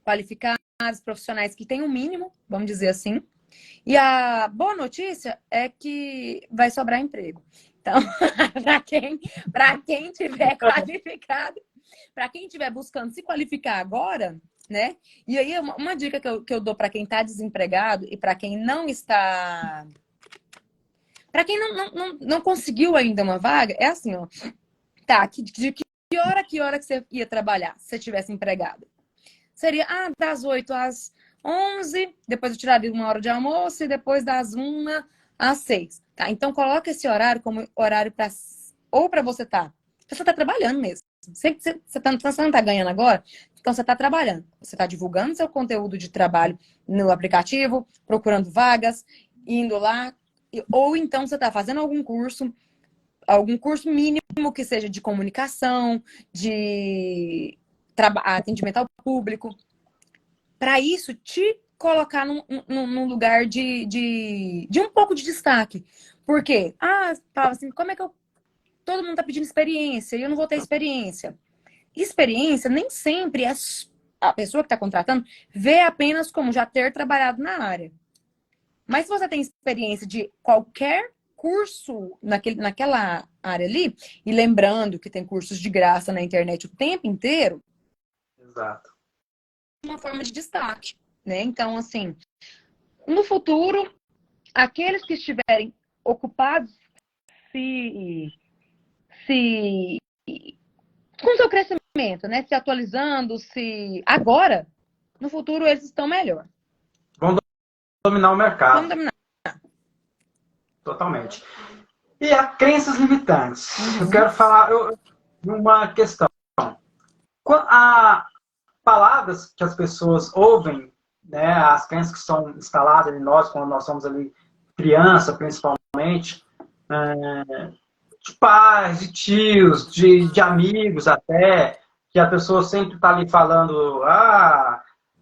qualificados, profissionais que têm um mínimo, vamos dizer assim. E a boa notícia é que vai sobrar emprego. Então, para quem tiver qualificado, para quem estiver buscando se qualificar agora, né? E aí, uma dica que eu dou para quem está desempregado e para quem não está... Para quem não conseguiu ainda uma vaga, é assim, ó. Tá, de que hora que você ia trabalhar se você estivesse empregado? Seria, das 8 às 11, depois eu tiraria uma hora de almoço e depois das 1 às 6. Tá? Então, coloca esse horário como horário para você tá. Você tá trabalhando mesmo. Você não tá ganhando agora, então você tá trabalhando. Você tá divulgando seu conteúdo de trabalho no aplicativo, procurando vagas, indo lá, ou então você tá fazendo algum curso mínimo que seja de comunicação, de atendimento ao público, para isso te colocar num lugar de um pouco de destaque. Por quê? Fala assim, como é que todo mundo tá pedindo experiência e eu não vou ter experiência. Experiência nem sempre a pessoa que está contratando vê apenas como já ter trabalhado na área. Mas se você tem experiência de qualquer curso naquela área ali, e lembrando que tem cursos de graça na internet o tempo inteiro, Exato. uma forma de destaque, né? Então, assim, no futuro, aqueles que estiverem ocupados com seu crescimento, né? Se atualizando, agora, no futuro eles estão melhor. Vão dominar o mercado. Vamos dominar. Totalmente. E as crenças limitantes. Eu quero falar de uma questão. Há palavras que as pessoas ouvem, né, as crenças que são instaladas em nós, quando nós somos ali criança, principalmente, de pais, de tios, de amigos até, que a pessoa sempre está ali falando,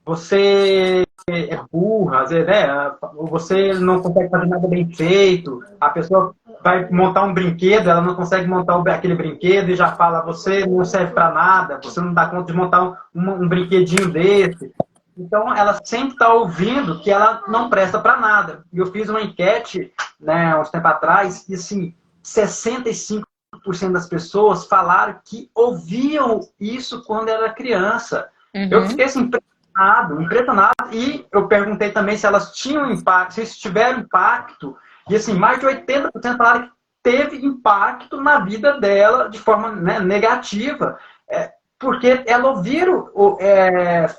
você é burra, né? Você não consegue fazer nada bem feito, a pessoa vai montar um brinquedo, ela não consegue montar aquele brinquedo e já fala, você não serve para nada, você não dá conta de montar um brinquedinho desse. Então, ela sempre está ouvindo que ela não presta para nada. E eu fiz uma enquete, né, uns tempo atrás, e assim, 65% das pessoas falaram que ouviam isso quando era criança. Eu fiquei assim, impressionado. E eu perguntei também se elas tinham impacto, se isso tiveram impacto. E assim, mais de 80% falaram que teve impacto na vida dela de forma, né, negativa. Porque ela ouviram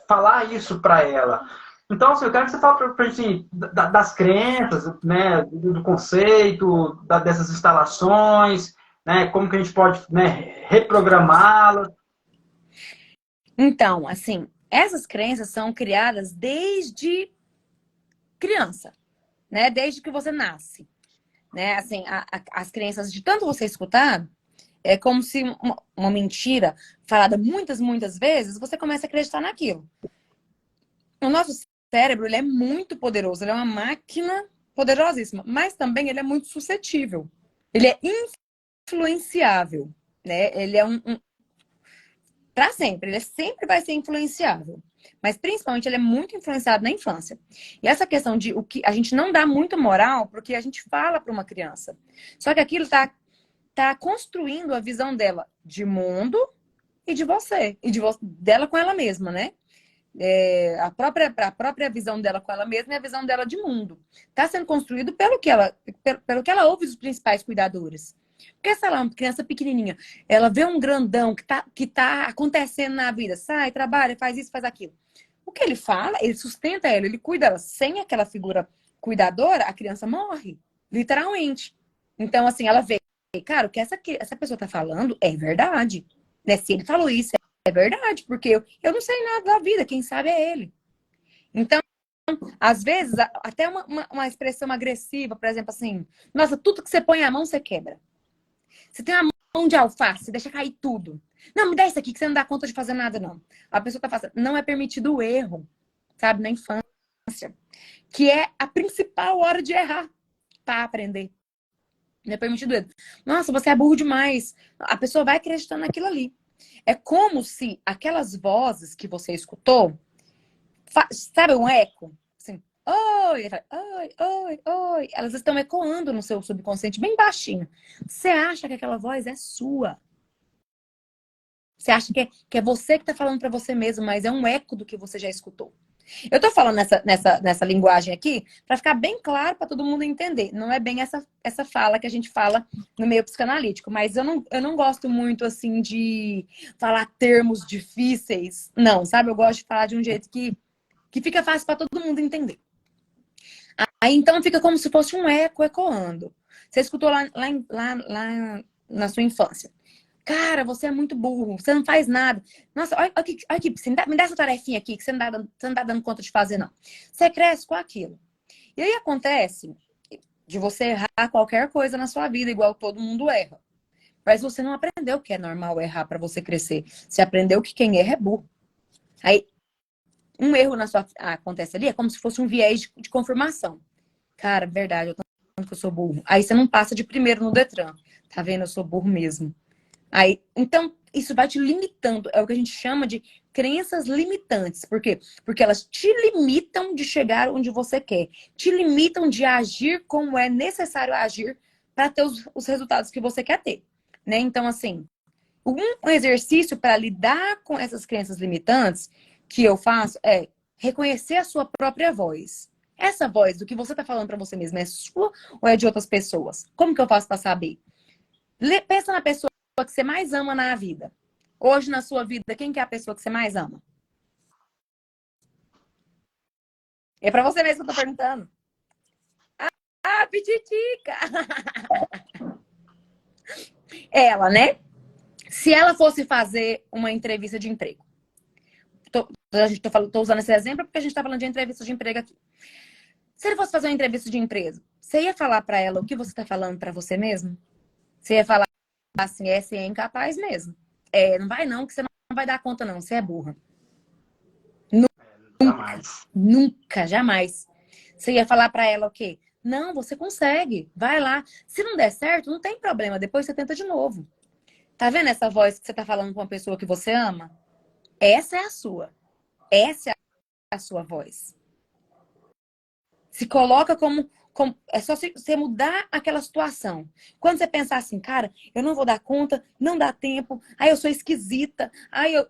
falar isso para ela. Então, assim, eu quero que você fale para a gente das crenças, né, do conceito, dessas instalações, né, como que a gente pode, né, reprogramá-las. Então, assim, essas crenças são criadas desde criança, né? Desde que você nasce, né? Assim, as crenças de tanto você escutar, é como se uma mentira falada muitas, muitas vezes, você começa a acreditar naquilo. O nosso cérebro, ele é muito poderoso, ele é uma máquina poderosíssima, mas também ele é muito suscetível. Ele é influenciável, né? Ele é para sempre, ele sempre vai ser influenciável. Mas principalmente ele é muito influenciado na infância. E essa questão de o que a gente não dá muito moral porque a gente fala para uma criança. Só que aquilo tá construindo a visão dela de mundo e de você. E dela com ela mesma, né? a própria visão dela com ela mesma e a visão dela de mundo. Está sendo construído pelo que ela ouve dos principais cuidadores. Porque se ela é uma criança pequenininha, ela vê um grandão que tá acontecendo na vida, sai, trabalha, faz isso, faz aquilo. O que ele fala, ele sustenta ela, ele cuida dela. Sem aquela figura cuidadora, a criança morre, literalmente. Então, assim, ela vê, cara, o que essa pessoa tá falando é verdade. Né? Se ele falou isso, é verdade, porque eu não sei nada da vida, quem sabe é ele. Então, às vezes, até uma expressão agressiva, por exemplo, assim, nossa, tudo que você põe a mão, você quebra. Você tem uma mão de alface, você deixa cair tudo. Não, me dá isso aqui que você não dá conta de fazer nada, não. A pessoa tá fazendo. Não é permitido o erro, sabe, na infância. Que é a principal hora de errar para aprender. Não é permitido o erro. Nossa, você é burro demais. A pessoa vai acreditando naquilo ali. É como se aquelas vozes que você escutou, sabe, um eco? Assim, oi, oi, oi, oi. Elas estão ecoando no seu subconsciente bem baixinho. Você acha que aquela voz é sua. Você acha que é você que está falando para você mesmo, mas é um eco do que você já escutou. Eu tô falando nessa linguagem aqui para ficar bem claro para todo mundo entender. Não é bem essa fala que a gente fala no meio psicanalítico, mas eu não gosto muito assim de falar termos difíceis. Não, sabe? Eu gosto de falar de um jeito que fica fácil para todo mundo entender. Aí então fica como se fosse um eco ecoando. Você escutou lá na sua infância. Cara, você é muito burro, você não faz nada. Nossa, olha aqui, me dá essa tarefinha aqui que você não tá dando conta de fazer, não. Você cresce com aquilo. E aí acontece de você errar qualquer coisa na sua vida, igual todo mundo erra. Mas você não aprendeu que é normal errar para você crescer. Você aprendeu que quem erra é burro. Aí, um erro acontece ali, é como se fosse um viés de confirmação. Cara, verdade, eu tô falando que eu sou burro. Aí você não passa de primeiro no Detran. Tá vendo? Eu sou burro mesmo. Aí, então, isso vai te limitando. É o que a gente chama de crenças limitantes. Por quê? Porque elas te limitam de chegar onde você quer. Te limitam de agir como é necessário agir para ter os resultados que você quer ter. Né? Então, assim, um exercício para lidar com essas crenças limitantes que eu faço é reconhecer a sua própria voz. Essa voz do que você está falando para você mesmo é sua ou é de outras pessoas? Como que eu faço para saber? Pensa na pessoa que você mais ama na vida. Hoje, na sua vida, quem que é a pessoa que você mais ama? É pra você mesmo que eu tô perguntando. Ah, Pititica! Ela, né? Se ela fosse fazer uma entrevista de emprego. Tô usando esse exemplo porque a gente tá falando de entrevista de emprego aqui. Se ele fosse fazer uma entrevista de emprego, você ia falar pra ela o que você tá falando pra você mesmo? Você ia falar assim, você é incapaz mesmo. Não vai não, que você não vai dar conta não, você é burra. Jamais. Nunca, jamais. Você ia falar pra ela o quê? Não, você consegue. Vai lá. Se não der certo, não tem problema. Depois você tenta de novo. Tá vendo essa voz que você tá falando com uma pessoa que você ama? Essa é a sua. Essa é a sua voz. Se coloca como é só você mudar aquela situação. Quando você pensar assim, cara, eu não vou dar conta, não dá tempo, aí eu sou esquisita,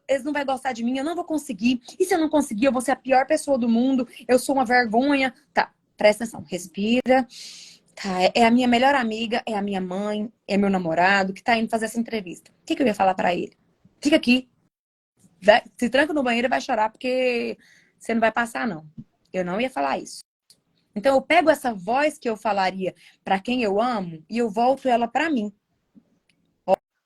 eles não vão gostar de mim, eu não vou conseguir. E se eu não conseguir, eu vou ser a pior pessoa do mundo, eu sou uma vergonha. Tá, presta atenção, respira. Tá, é a minha melhor amiga, é a minha mãe, é meu namorado que tá indo fazer essa entrevista. O que, que eu ia falar pra ele? Fica aqui, se tranca no banheiro e vai chorar porque você não vai passar, não. Eu não ia falar isso. Então eu pego essa voz que eu falaria para quem eu amo e eu volto ela para mim.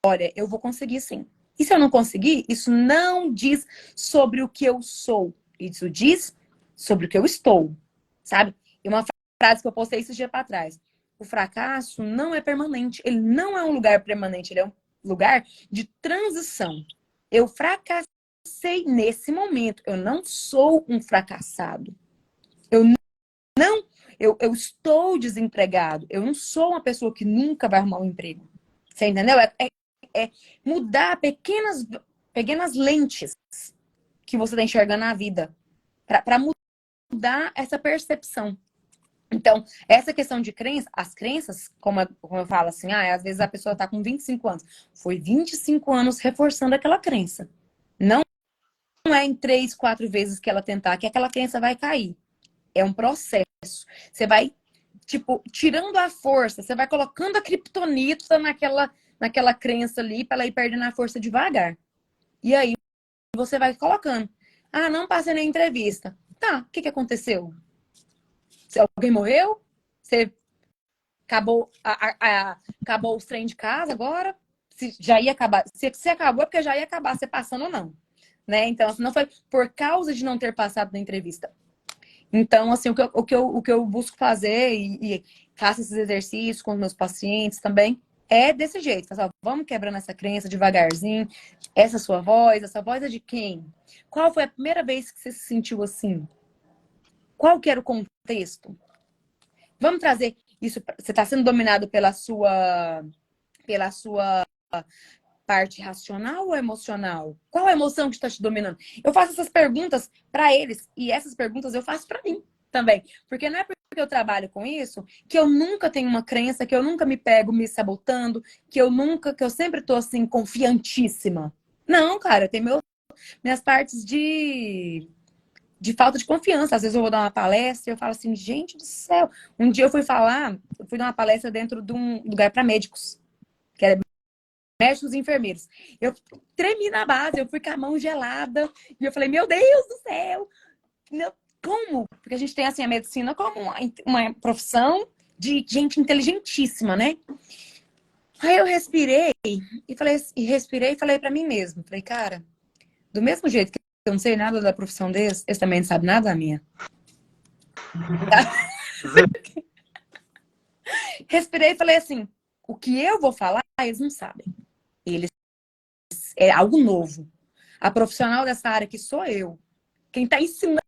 Olha, eu vou conseguir sim. E se eu não conseguir, isso não diz sobre o que eu sou. Isso diz sobre o que eu estou, sabe? E uma frase que eu postei esses dias para trás. O fracasso não é permanente. Ele não é um lugar permanente. Ele é um lugar de transição. Eu fracassei nesse momento. Eu não sou um fracassado. Eu não, eu estou desempregado. Eu não sou uma pessoa que nunca vai arrumar um emprego. Você entendeu? É mudar pequenas lentes que você está enxergando na vida para mudar essa percepção. Então, essa questão de crença, as crenças, como eu falo assim, às vezes a pessoa está com 25 anos. Foi 25 anos reforçando aquela crença. Não é em 3, 4 vezes que ela tentar que aquela crença vai cair. É um processo. Você vai, tipo, tirando a força, você vai colocando a criptonita naquela crença ali para ela ir perdendo a força devagar. E aí você vai colocando. Ah, não passei na entrevista. Tá, o que aconteceu? Se alguém morreu? Você acabou, acabou os trem de casa agora? Se já ia acabar. Se acabou é porque já ia acabar você passando ou não. Né? Então, assim, não foi por causa de não ter passado na entrevista. Então, assim, o que eu busco fazer e faço esses exercícios com os meus pacientes também é desse jeito. Pessoal, vamos quebrando essa crença devagarzinho. Essa voz é de quem? Qual foi a primeira vez que você se sentiu assim? Qual que era o contexto? Vamos trazer isso. Você está sendo dominado pela sua parte racional ou emocional? Qual a emoção que está te dominando? Eu faço essas perguntas para eles e essas perguntas eu faço para mim também. Porque não é porque eu trabalho com isso que eu nunca tenho uma crença, que eu nunca me pego me sabotando, que eu sempre tô assim confiantíssima. Não, cara, eu tenho minhas partes de falta de confiança. Às vezes eu vou dar uma palestra e eu falo assim, gente do céu. Um dia eu fui dar uma palestra dentro de um lugar para médicos, que era médicos e enfermeiros. Eu tremi na base, eu fui com a mão gelada e eu falei, meu Deus do céu, como? Porque a gente tem assim a medicina como uma profissão de gente inteligentíssima, né? Aí eu respirei e falei para mim mesmo, falei, cara, do mesmo jeito que eu não sei nada da profissão deles, eles também não sabem nada da minha. Respirei e falei assim, o que eu vou falar, eles não sabem. Eles é algo novo. A profissional dessa área que sou eu. Quem está ensinando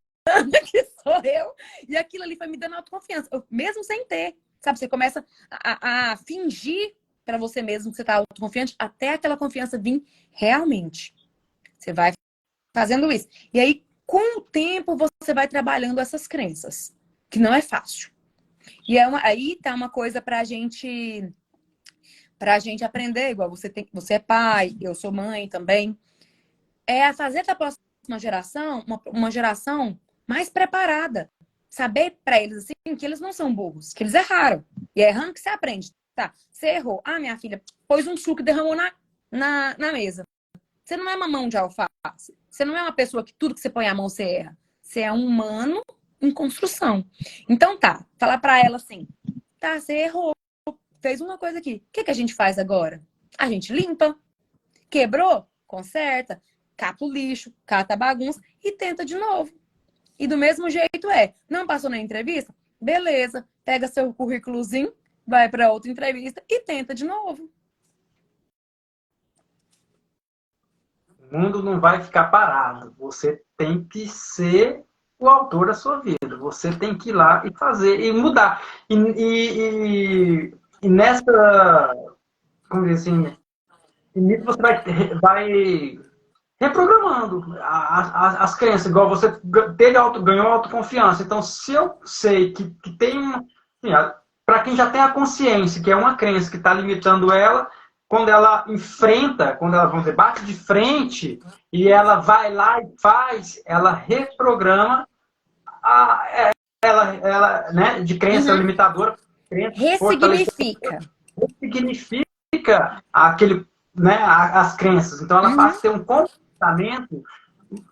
que sou eu. E aquilo ali foi me dando autoconfiança. Mesmo sem ter. Sabe, você começa a fingir para você mesmo que você está autoconfiante até aquela confiança vir realmente. Você vai fazendo isso. E aí, com o tempo, você vai trabalhando essas crenças. Que não é fácil. E aí tá uma coisa pra gente aprender, igual você é pai, eu sou mãe também. É fazer da próxima geração uma geração mais preparada. Saber para eles assim que eles não são burros, que eles erraram. E é errando que você aprende. Tá, você errou. Ah, minha filha, pôs um suco e derramou na mesa. Você não é uma mão de alface. Você não é uma pessoa que tudo que você põe a mão você erra. Você é um humano em construção. Então tá, falar para ela assim, tá, você errou, fez uma coisa aqui. O que a gente faz agora? A gente limpa. Quebrou? Conserta. Cata o lixo, cata a bagunça e tenta de novo. E do mesmo jeito não passou na entrevista? Beleza, pega seu currículozinho, vai para outra entrevista e tenta de novo. O mundo não vai ficar parado. Você tem que ser o autor da sua vida. Você tem que ir lá e fazer e mudar. E nessa, como dizer assim, nisso você vai reprogramando as crenças, igual você ganhou autoconfiança. Então, se eu sei que tem uma. Assim, para quem já tem a consciência que é uma crença que está limitando ela, quando ela enfrenta, quando ela, vamos dizer, bate de frente e ela vai lá e faz, ela reprograma ela né, de crença limitadora, crença ressignifica. Ressignifica aquele, né, as crenças. Então ela passa a ter um comportamento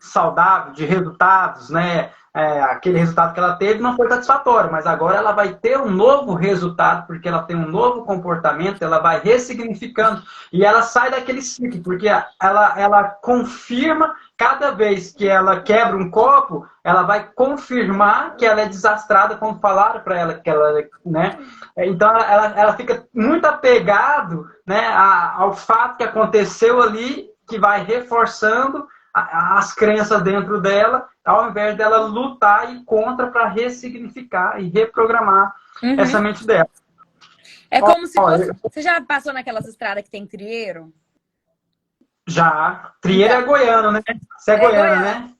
saudável de resultados, né? Aquele resultado que ela teve não foi satisfatório, mas agora ela vai ter um novo resultado, porque ela tem um novo comportamento, ela vai ressignificando e ela sai daquele ciclo, porque ela confirma, cada vez que ela quebra um copo, ela vai confirmar que ela é desastrada quando falaram para ela que ela, né? Então ela fica muito apegado, né, ao fato que aconteceu ali, que vai reforçando as crenças dentro dela, ao invés dela lutar e contra para ressignificar e reprogramar essa mente dela. É como se fosse... Você já passou naquelas estradas que tem trieiro? Já. Trieiro então, é goiano, né? Você é goiano, né?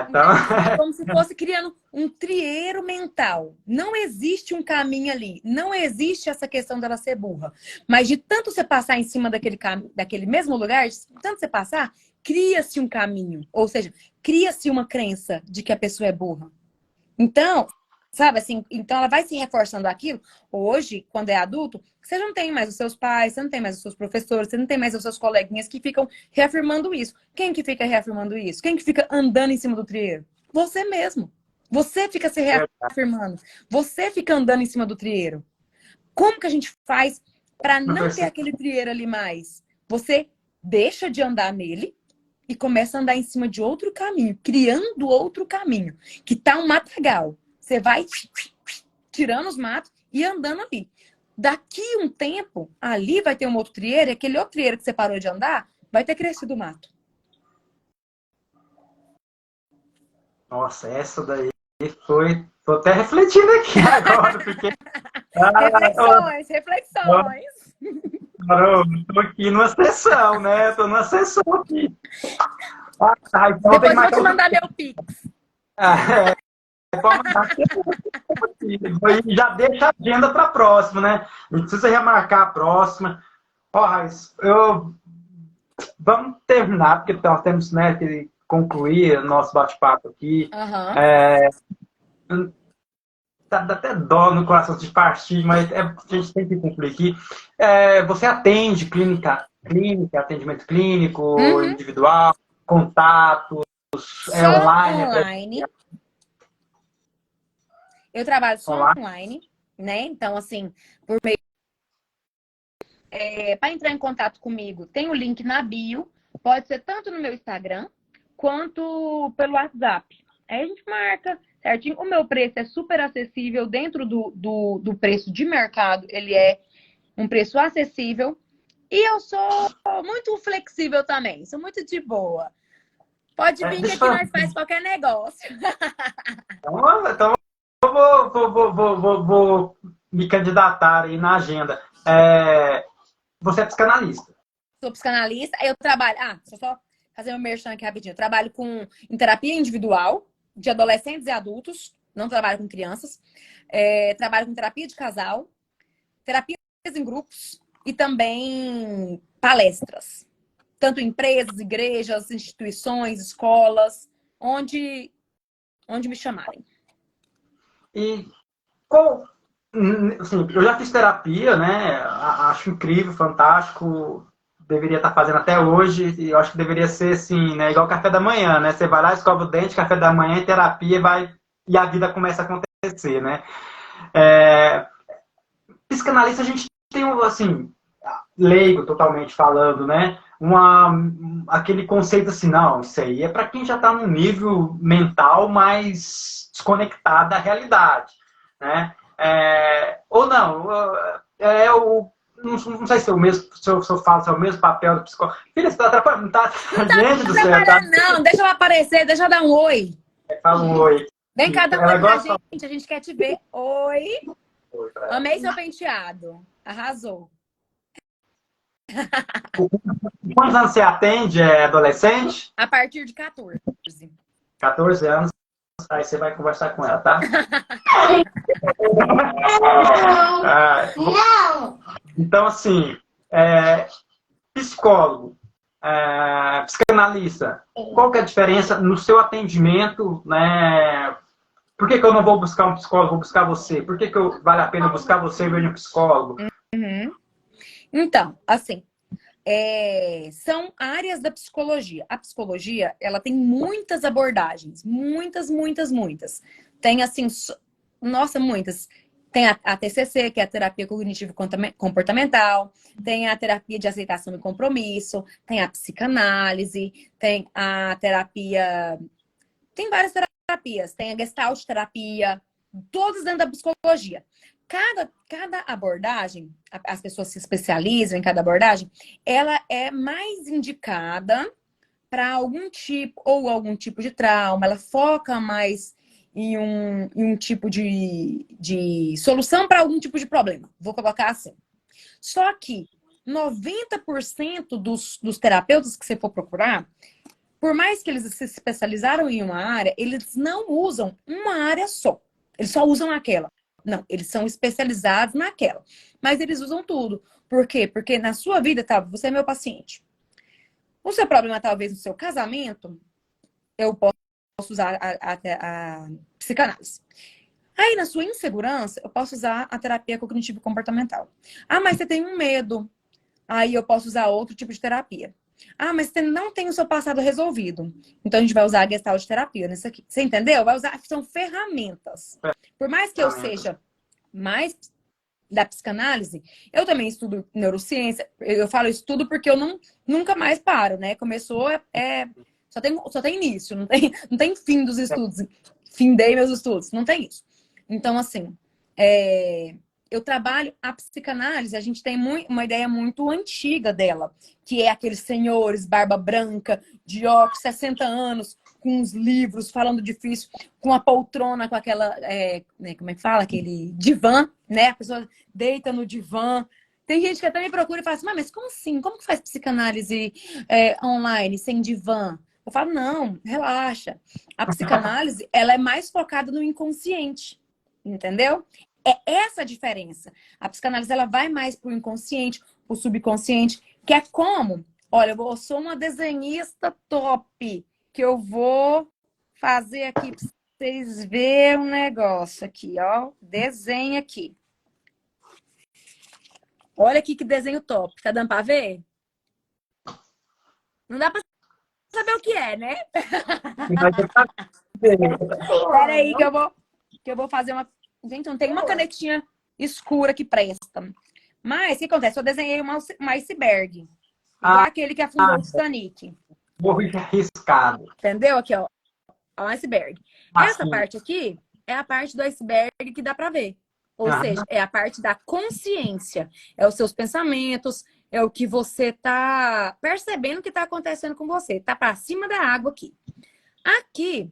Então... É como se fosse criando um trieiro mental. Não existe um caminho ali. Não existe essa questão dela ser burra. Mas de tanto você passar em cima daquele mesmo lugar, de tanto você passar, cria-se um caminho. Ou seja, cria-se uma crença de que a pessoa é burra. Então, sabe assim, então ela vai se reforçando aquilo. Hoje, quando é adulto, você não tem mais os seus pais, você não tem mais os seus professores, você não tem mais os seus coleguinhas que ficam reafirmando isso. Quem que fica reafirmando isso? Quem que fica andando em cima do trieiro? Você mesmo. Você fica se reafirmando. Você fica andando em cima do trieiro. Como que a gente faz para não ter aquele trieiro ali mais? Você deixa de andar nele e começa a andar em cima de outro caminho, criando outro caminho, que tá um matagal. Você vai tirando os matos e andando ali. Daqui um tempo, ali vai ter um outro trieiro, e aquele outro trieiro que você parou de andar, vai ter crescido o mato. Nossa, essa daí foi... Tô até refletindo aqui agora, porque... Reflexões, reflexões. Tô aqui numa sessão, né? Tô numa sessão aqui. Então depois eu vou te mandar meu Pix. Pode mandar. E já deixa a agenda para a próxima, né? Não precisa remarcar a próxima. Vamos terminar, porque nós temos, né, que concluir o nosso bate-papo aqui. Dá até dó no coração de partir, mas a gente tem que concluir aqui. Você atende clínica, atendimento clínico, individual, contatos, só online? Online. Eu trabalho só online, né? Então, assim, por meio. Para entrar em contato comigo, tem o link na bio. Pode ser tanto no meu Instagram quanto pelo WhatsApp. Aí a gente marca certinho. O meu preço é super acessível dentro do preço de mercado. Ele é um preço acessível. E eu sou muito flexível também. Sou muito de boa. Pode vir que aqui nós faz qualquer negócio. Então eu vou me candidatar aí na agenda. Você é psicanalista? Sou psicanalista. Eu trabalho... deixa eu só fazer um merchan aqui rapidinho. Eu trabalho em terapia individual de adolescentes e adultos. Não trabalho com crianças. Trabalho com terapia de casal. Terapias em grupos. E também palestras. Tanto em empresas, igrejas, instituições, escolas. Onde me chamarem. E assim, eu já fiz terapia, né? Acho incrível, fantástico. Deveria estar fazendo até hoje. E eu acho que deveria ser assim, né? Igual café da manhã, né? Você vai lá, escova o dente, café da manhã, terapia, e a vida começa a acontecer, né? Psicanalista, a gente tem assim, leigo totalmente falando, né? Aquele conceito assim, não, isso aí é para quem já está num nível mental mais desconectado da realidade, né? Ou não, não sei se é o mesmo, se eu falo se é o mesmo papel do psicólogo. Filha, você está atrapalhando? Não tá, gente do céu, tá? Não, deixa ela aparecer, deixa eu dar um oi. Fala um oi. Vem cá dar um oi pra gente, a gente quer te ver. Oi. Amei seu penteado. Arrasou. Quantos anos você atende? Adolescente? A partir de 14. 14 anos. Aí você vai conversar com ela, tá? Não! Então, assim, psicólogo, psicanalista, qual que é a diferença no seu atendimento, né? Por que eu não vou buscar um psicólogo, vou buscar você? Por que vale a pena buscar você e ver um psicólogo? Então, assim, são áreas da psicologia. A psicologia, ela tem muitas abordagens. Muitas, muitas, muitas. Tem, assim, nossa, muitas. Tem a TCC, que é a terapia cognitivo-comportamental. Tem a terapia de aceitação e compromisso. Tem a psicanálise. Tem a terapia... Tem várias terapias. Tem a gestalt terapia. Todas dentro da psicologia. Cada abordagem, as pessoas se especializam em cada abordagem, ela é mais indicada para algum tipo de trauma, ela foca mais em um tipo de solução para algum tipo de problema. Vou colocar assim. Só que 90% dos terapeutas que você for procurar, por mais que eles se especializaram em uma área, eles não usam uma área só. Eles só usam aquela. Não, eles são especializados naquela. Mas eles usam tudo. Por quê? Porque na sua vida, tá, você é meu paciente. O seu problema, talvez, no seu casamento, eu posso usar a psicanálise. Aí, na sua insegurança, eu posso usar a terapia cognitivo-comportamental. Ah, mas você tem um medo. Aí eu posso usar outro tipo de terapia. Ah, mas você não tem o seu passado resolvido. Então a gente vai usar a Gestalt terapia nisso aqui. Você entendeu? Vai usar, são ferramentas. Por mais que eu seja mais da psicanálise, eu também estudo neurociência. Eu falo estudo porque eu nunca mais paro, né? Começou, só tem início, não tem fim dos estudos. Findei meus estudos, não tem isso. Então, assim, eu trabalho a psicanálise, a gente tem uma ideia muito antiga dela, que é aqueles senhores, barba branca, de óculos, 60 anos, com uns livros falando difícil, com a poltrona, com aquela, né, como é que fala? Aquele divã, né? A pessoa deita no divã. Tem gente que até me procura e fala assim, mas como assim? Como que faz psicanálise online, sem divã? Eu falo, não, relaxa. A psicanálise, ela é mais focada no inconsciente, entendeu? É essa a diferença. A psicanálise, ela vai mais pro inconsciente, pro subconsciente, que é como, olha, eu sou uma desenhista top, que eu vou fazer aqui pra vocês verem um negócio aqui, ó. Desenho aqui. Olha aqui que desenho top. Tá dando pra ver? Não dá pra saber o que é, né? Espera aí que eu vou fazer uma... Gente, não tem uma canetinha escura que presta. Mas o que acontece? Eu desenhei um iceberg. Igual aquele que afundou o Titanic. Muito arriscado. Entendeu? Aqui, ó. Um iceberg. Essa Assim. parte aqui é a parte do iceberg que dá pra ver. Ou seja, é a parte da consciência. É os seus pensamentos, é o que você tá percebendo que tá acontecendo com você. Tá pra cima da água aqui. Aqui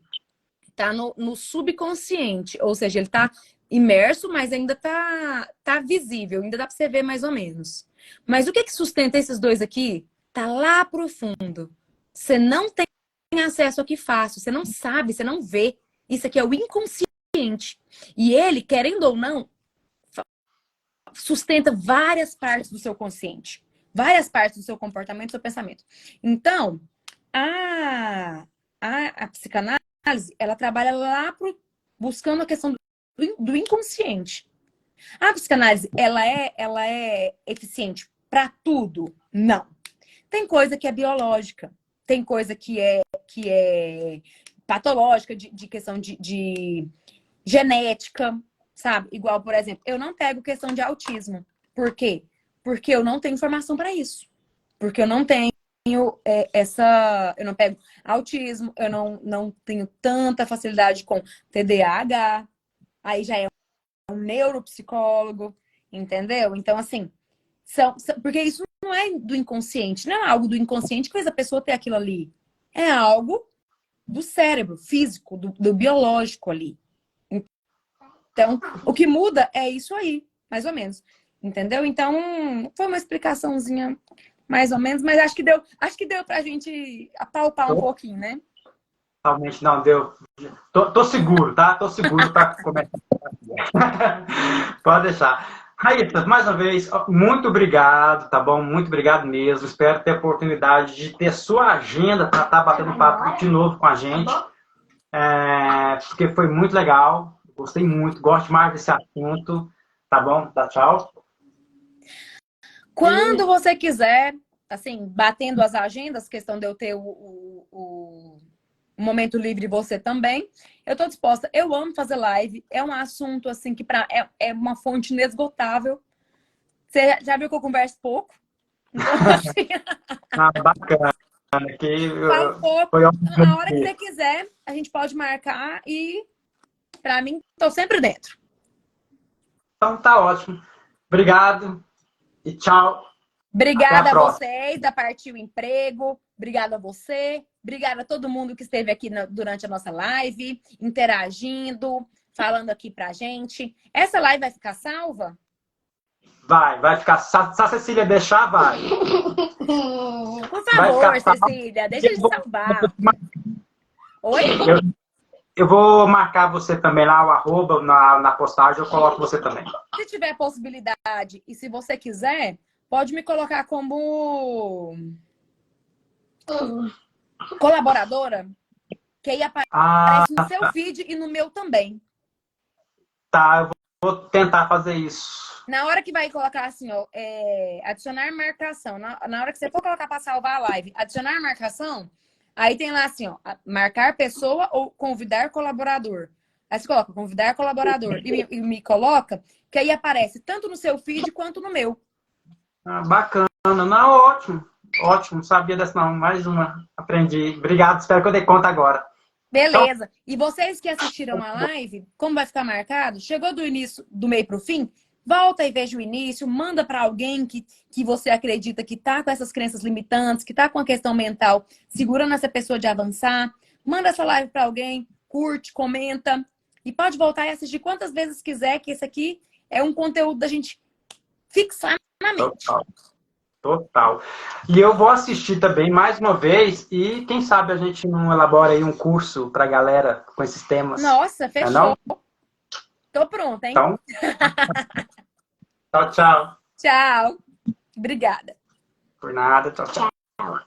tá no subconsciente. Ou seja, ele tá imerso, mas ainda tá visível. Ainda dá pra você ver mais ou menos. Mas o que sustenta esses dois aqui? Tá lá pro fundo. Você não tem acesso aqui fácil. Você não sabe, você não vê. Isso aqui é o inconsciente. E ele, querendo ou não, sustenta várias partes do seu consciente. Várias partes do seu comportamento, do seu pensamento. Então, a psicanálise, ela trabalha lá buscando a questão do inconsciente. A psicanálise, ela é eficiente para tudo? Não. Tem coisa que é biológica. Tem coisa que é patológica, de questão de genética, sabe? Igual, por exemplo, eu não pego questão de autismo. Por quê? Porque eu não tenho informação para isso. Porque eu não tenho eu não pego autismo, eu não tenho tanta facilidade com TDAH. Aí já é um neuropsicólogo, entendeu? Então, assim, porque isso não é do inconsciente, não é algo do inconsciente que fez a pessoa ter aquilo ali. É algo do cérebro, físico, do biológico ali. Então, o que muda é isso aí, mais ou menos. Entendeu? Então, foi uma explicaçãozinha mais ou menos, mas acho que deu pra gente apalpar um pouquinho, né? Realmente não deu. Tô seguro, tá? Tô seguro para começar. Pode deixar. Raíssa, mais uma vez, muito obrigado, tá bom? Muito obrigado mesmo. Espero ter a oportunidade de ter sua agenda para estar batendo papo de novo com a gente. Porque foi muito legal. Gostei muito, gosto mais desse assunto. Tá bom? Tá, tchau. Quando você quiser, assim, batendo as agendas, questão de eu ter o momento livre você também, eu tô disposta. Eu amo fazer live, é um assunto, assim, que é uma fonte inesgotável. Você já viu que eu converso pouco? Então, assim... Bacana. Fala um pouco. A hora que você quiser, a gente pode marcar e, pra mim, tô sempre dentro. Então tá ótimo. Obrigado e tchau. Obrigada a vocês da Partiu Emprego. Obrigada a você. Obrigada a todo mundo que esteve aqui durante a nossa live, interagindo, falando aqui pra gente. Essa live vai ficar salva? Vai ficar. Se a Cecília deixar, vai. Por favor, Cecília, deixa de salvar. Oi? Eu vou marcar você também lá, o arroba, na postagem, eu coloco você também. Se tiver possibilidade e se você quiser, pode me colocar como colaboradora, que aí Ah, aparece no seu feed e no meu também. tá. Eu vou tentar fazer isso. Na hora que vai colocar assim, ó, adicionar marcação, na hora que você for colocar para salvar a live, adicionar marcação, aí tem lá assim, ó, marcar pessoa ou convidar colaborador. Aí você coloca convidar colaborador e me coloca, que aí aparece tanto no seu feed quanto no meu. Ah, bacana. Não, ótimo. Ótimo. Não sabia dessa não. Mais uma. Aprendi. Obrigado. Espero que eu dê conta agora. Então, Beleza. E vocês que assistiram a live, como vai ficar marcado? Chegou do início, do meio para o fim? Volta e veja o início, manda para alguém que você acredita que tá com essas crenças limitantes, que tá com a questão mental, segurando essa pessoa de avançar. Manda essa live para alguém, curte, comenta. E pode voltar e assistir quantas vezes quiser, que esse aqui é um conteúdo da gente fixar na mente. total. Total. E eu vou assistir também mais uma vez e quem sabe a gente não elabora aí um curso para a galera com esses temas. Nossa, Não é não? fechou. Tô pronta, hein? Então, tchau, tchau. Tchau. Obrigada. Por nada, tchau, tchau.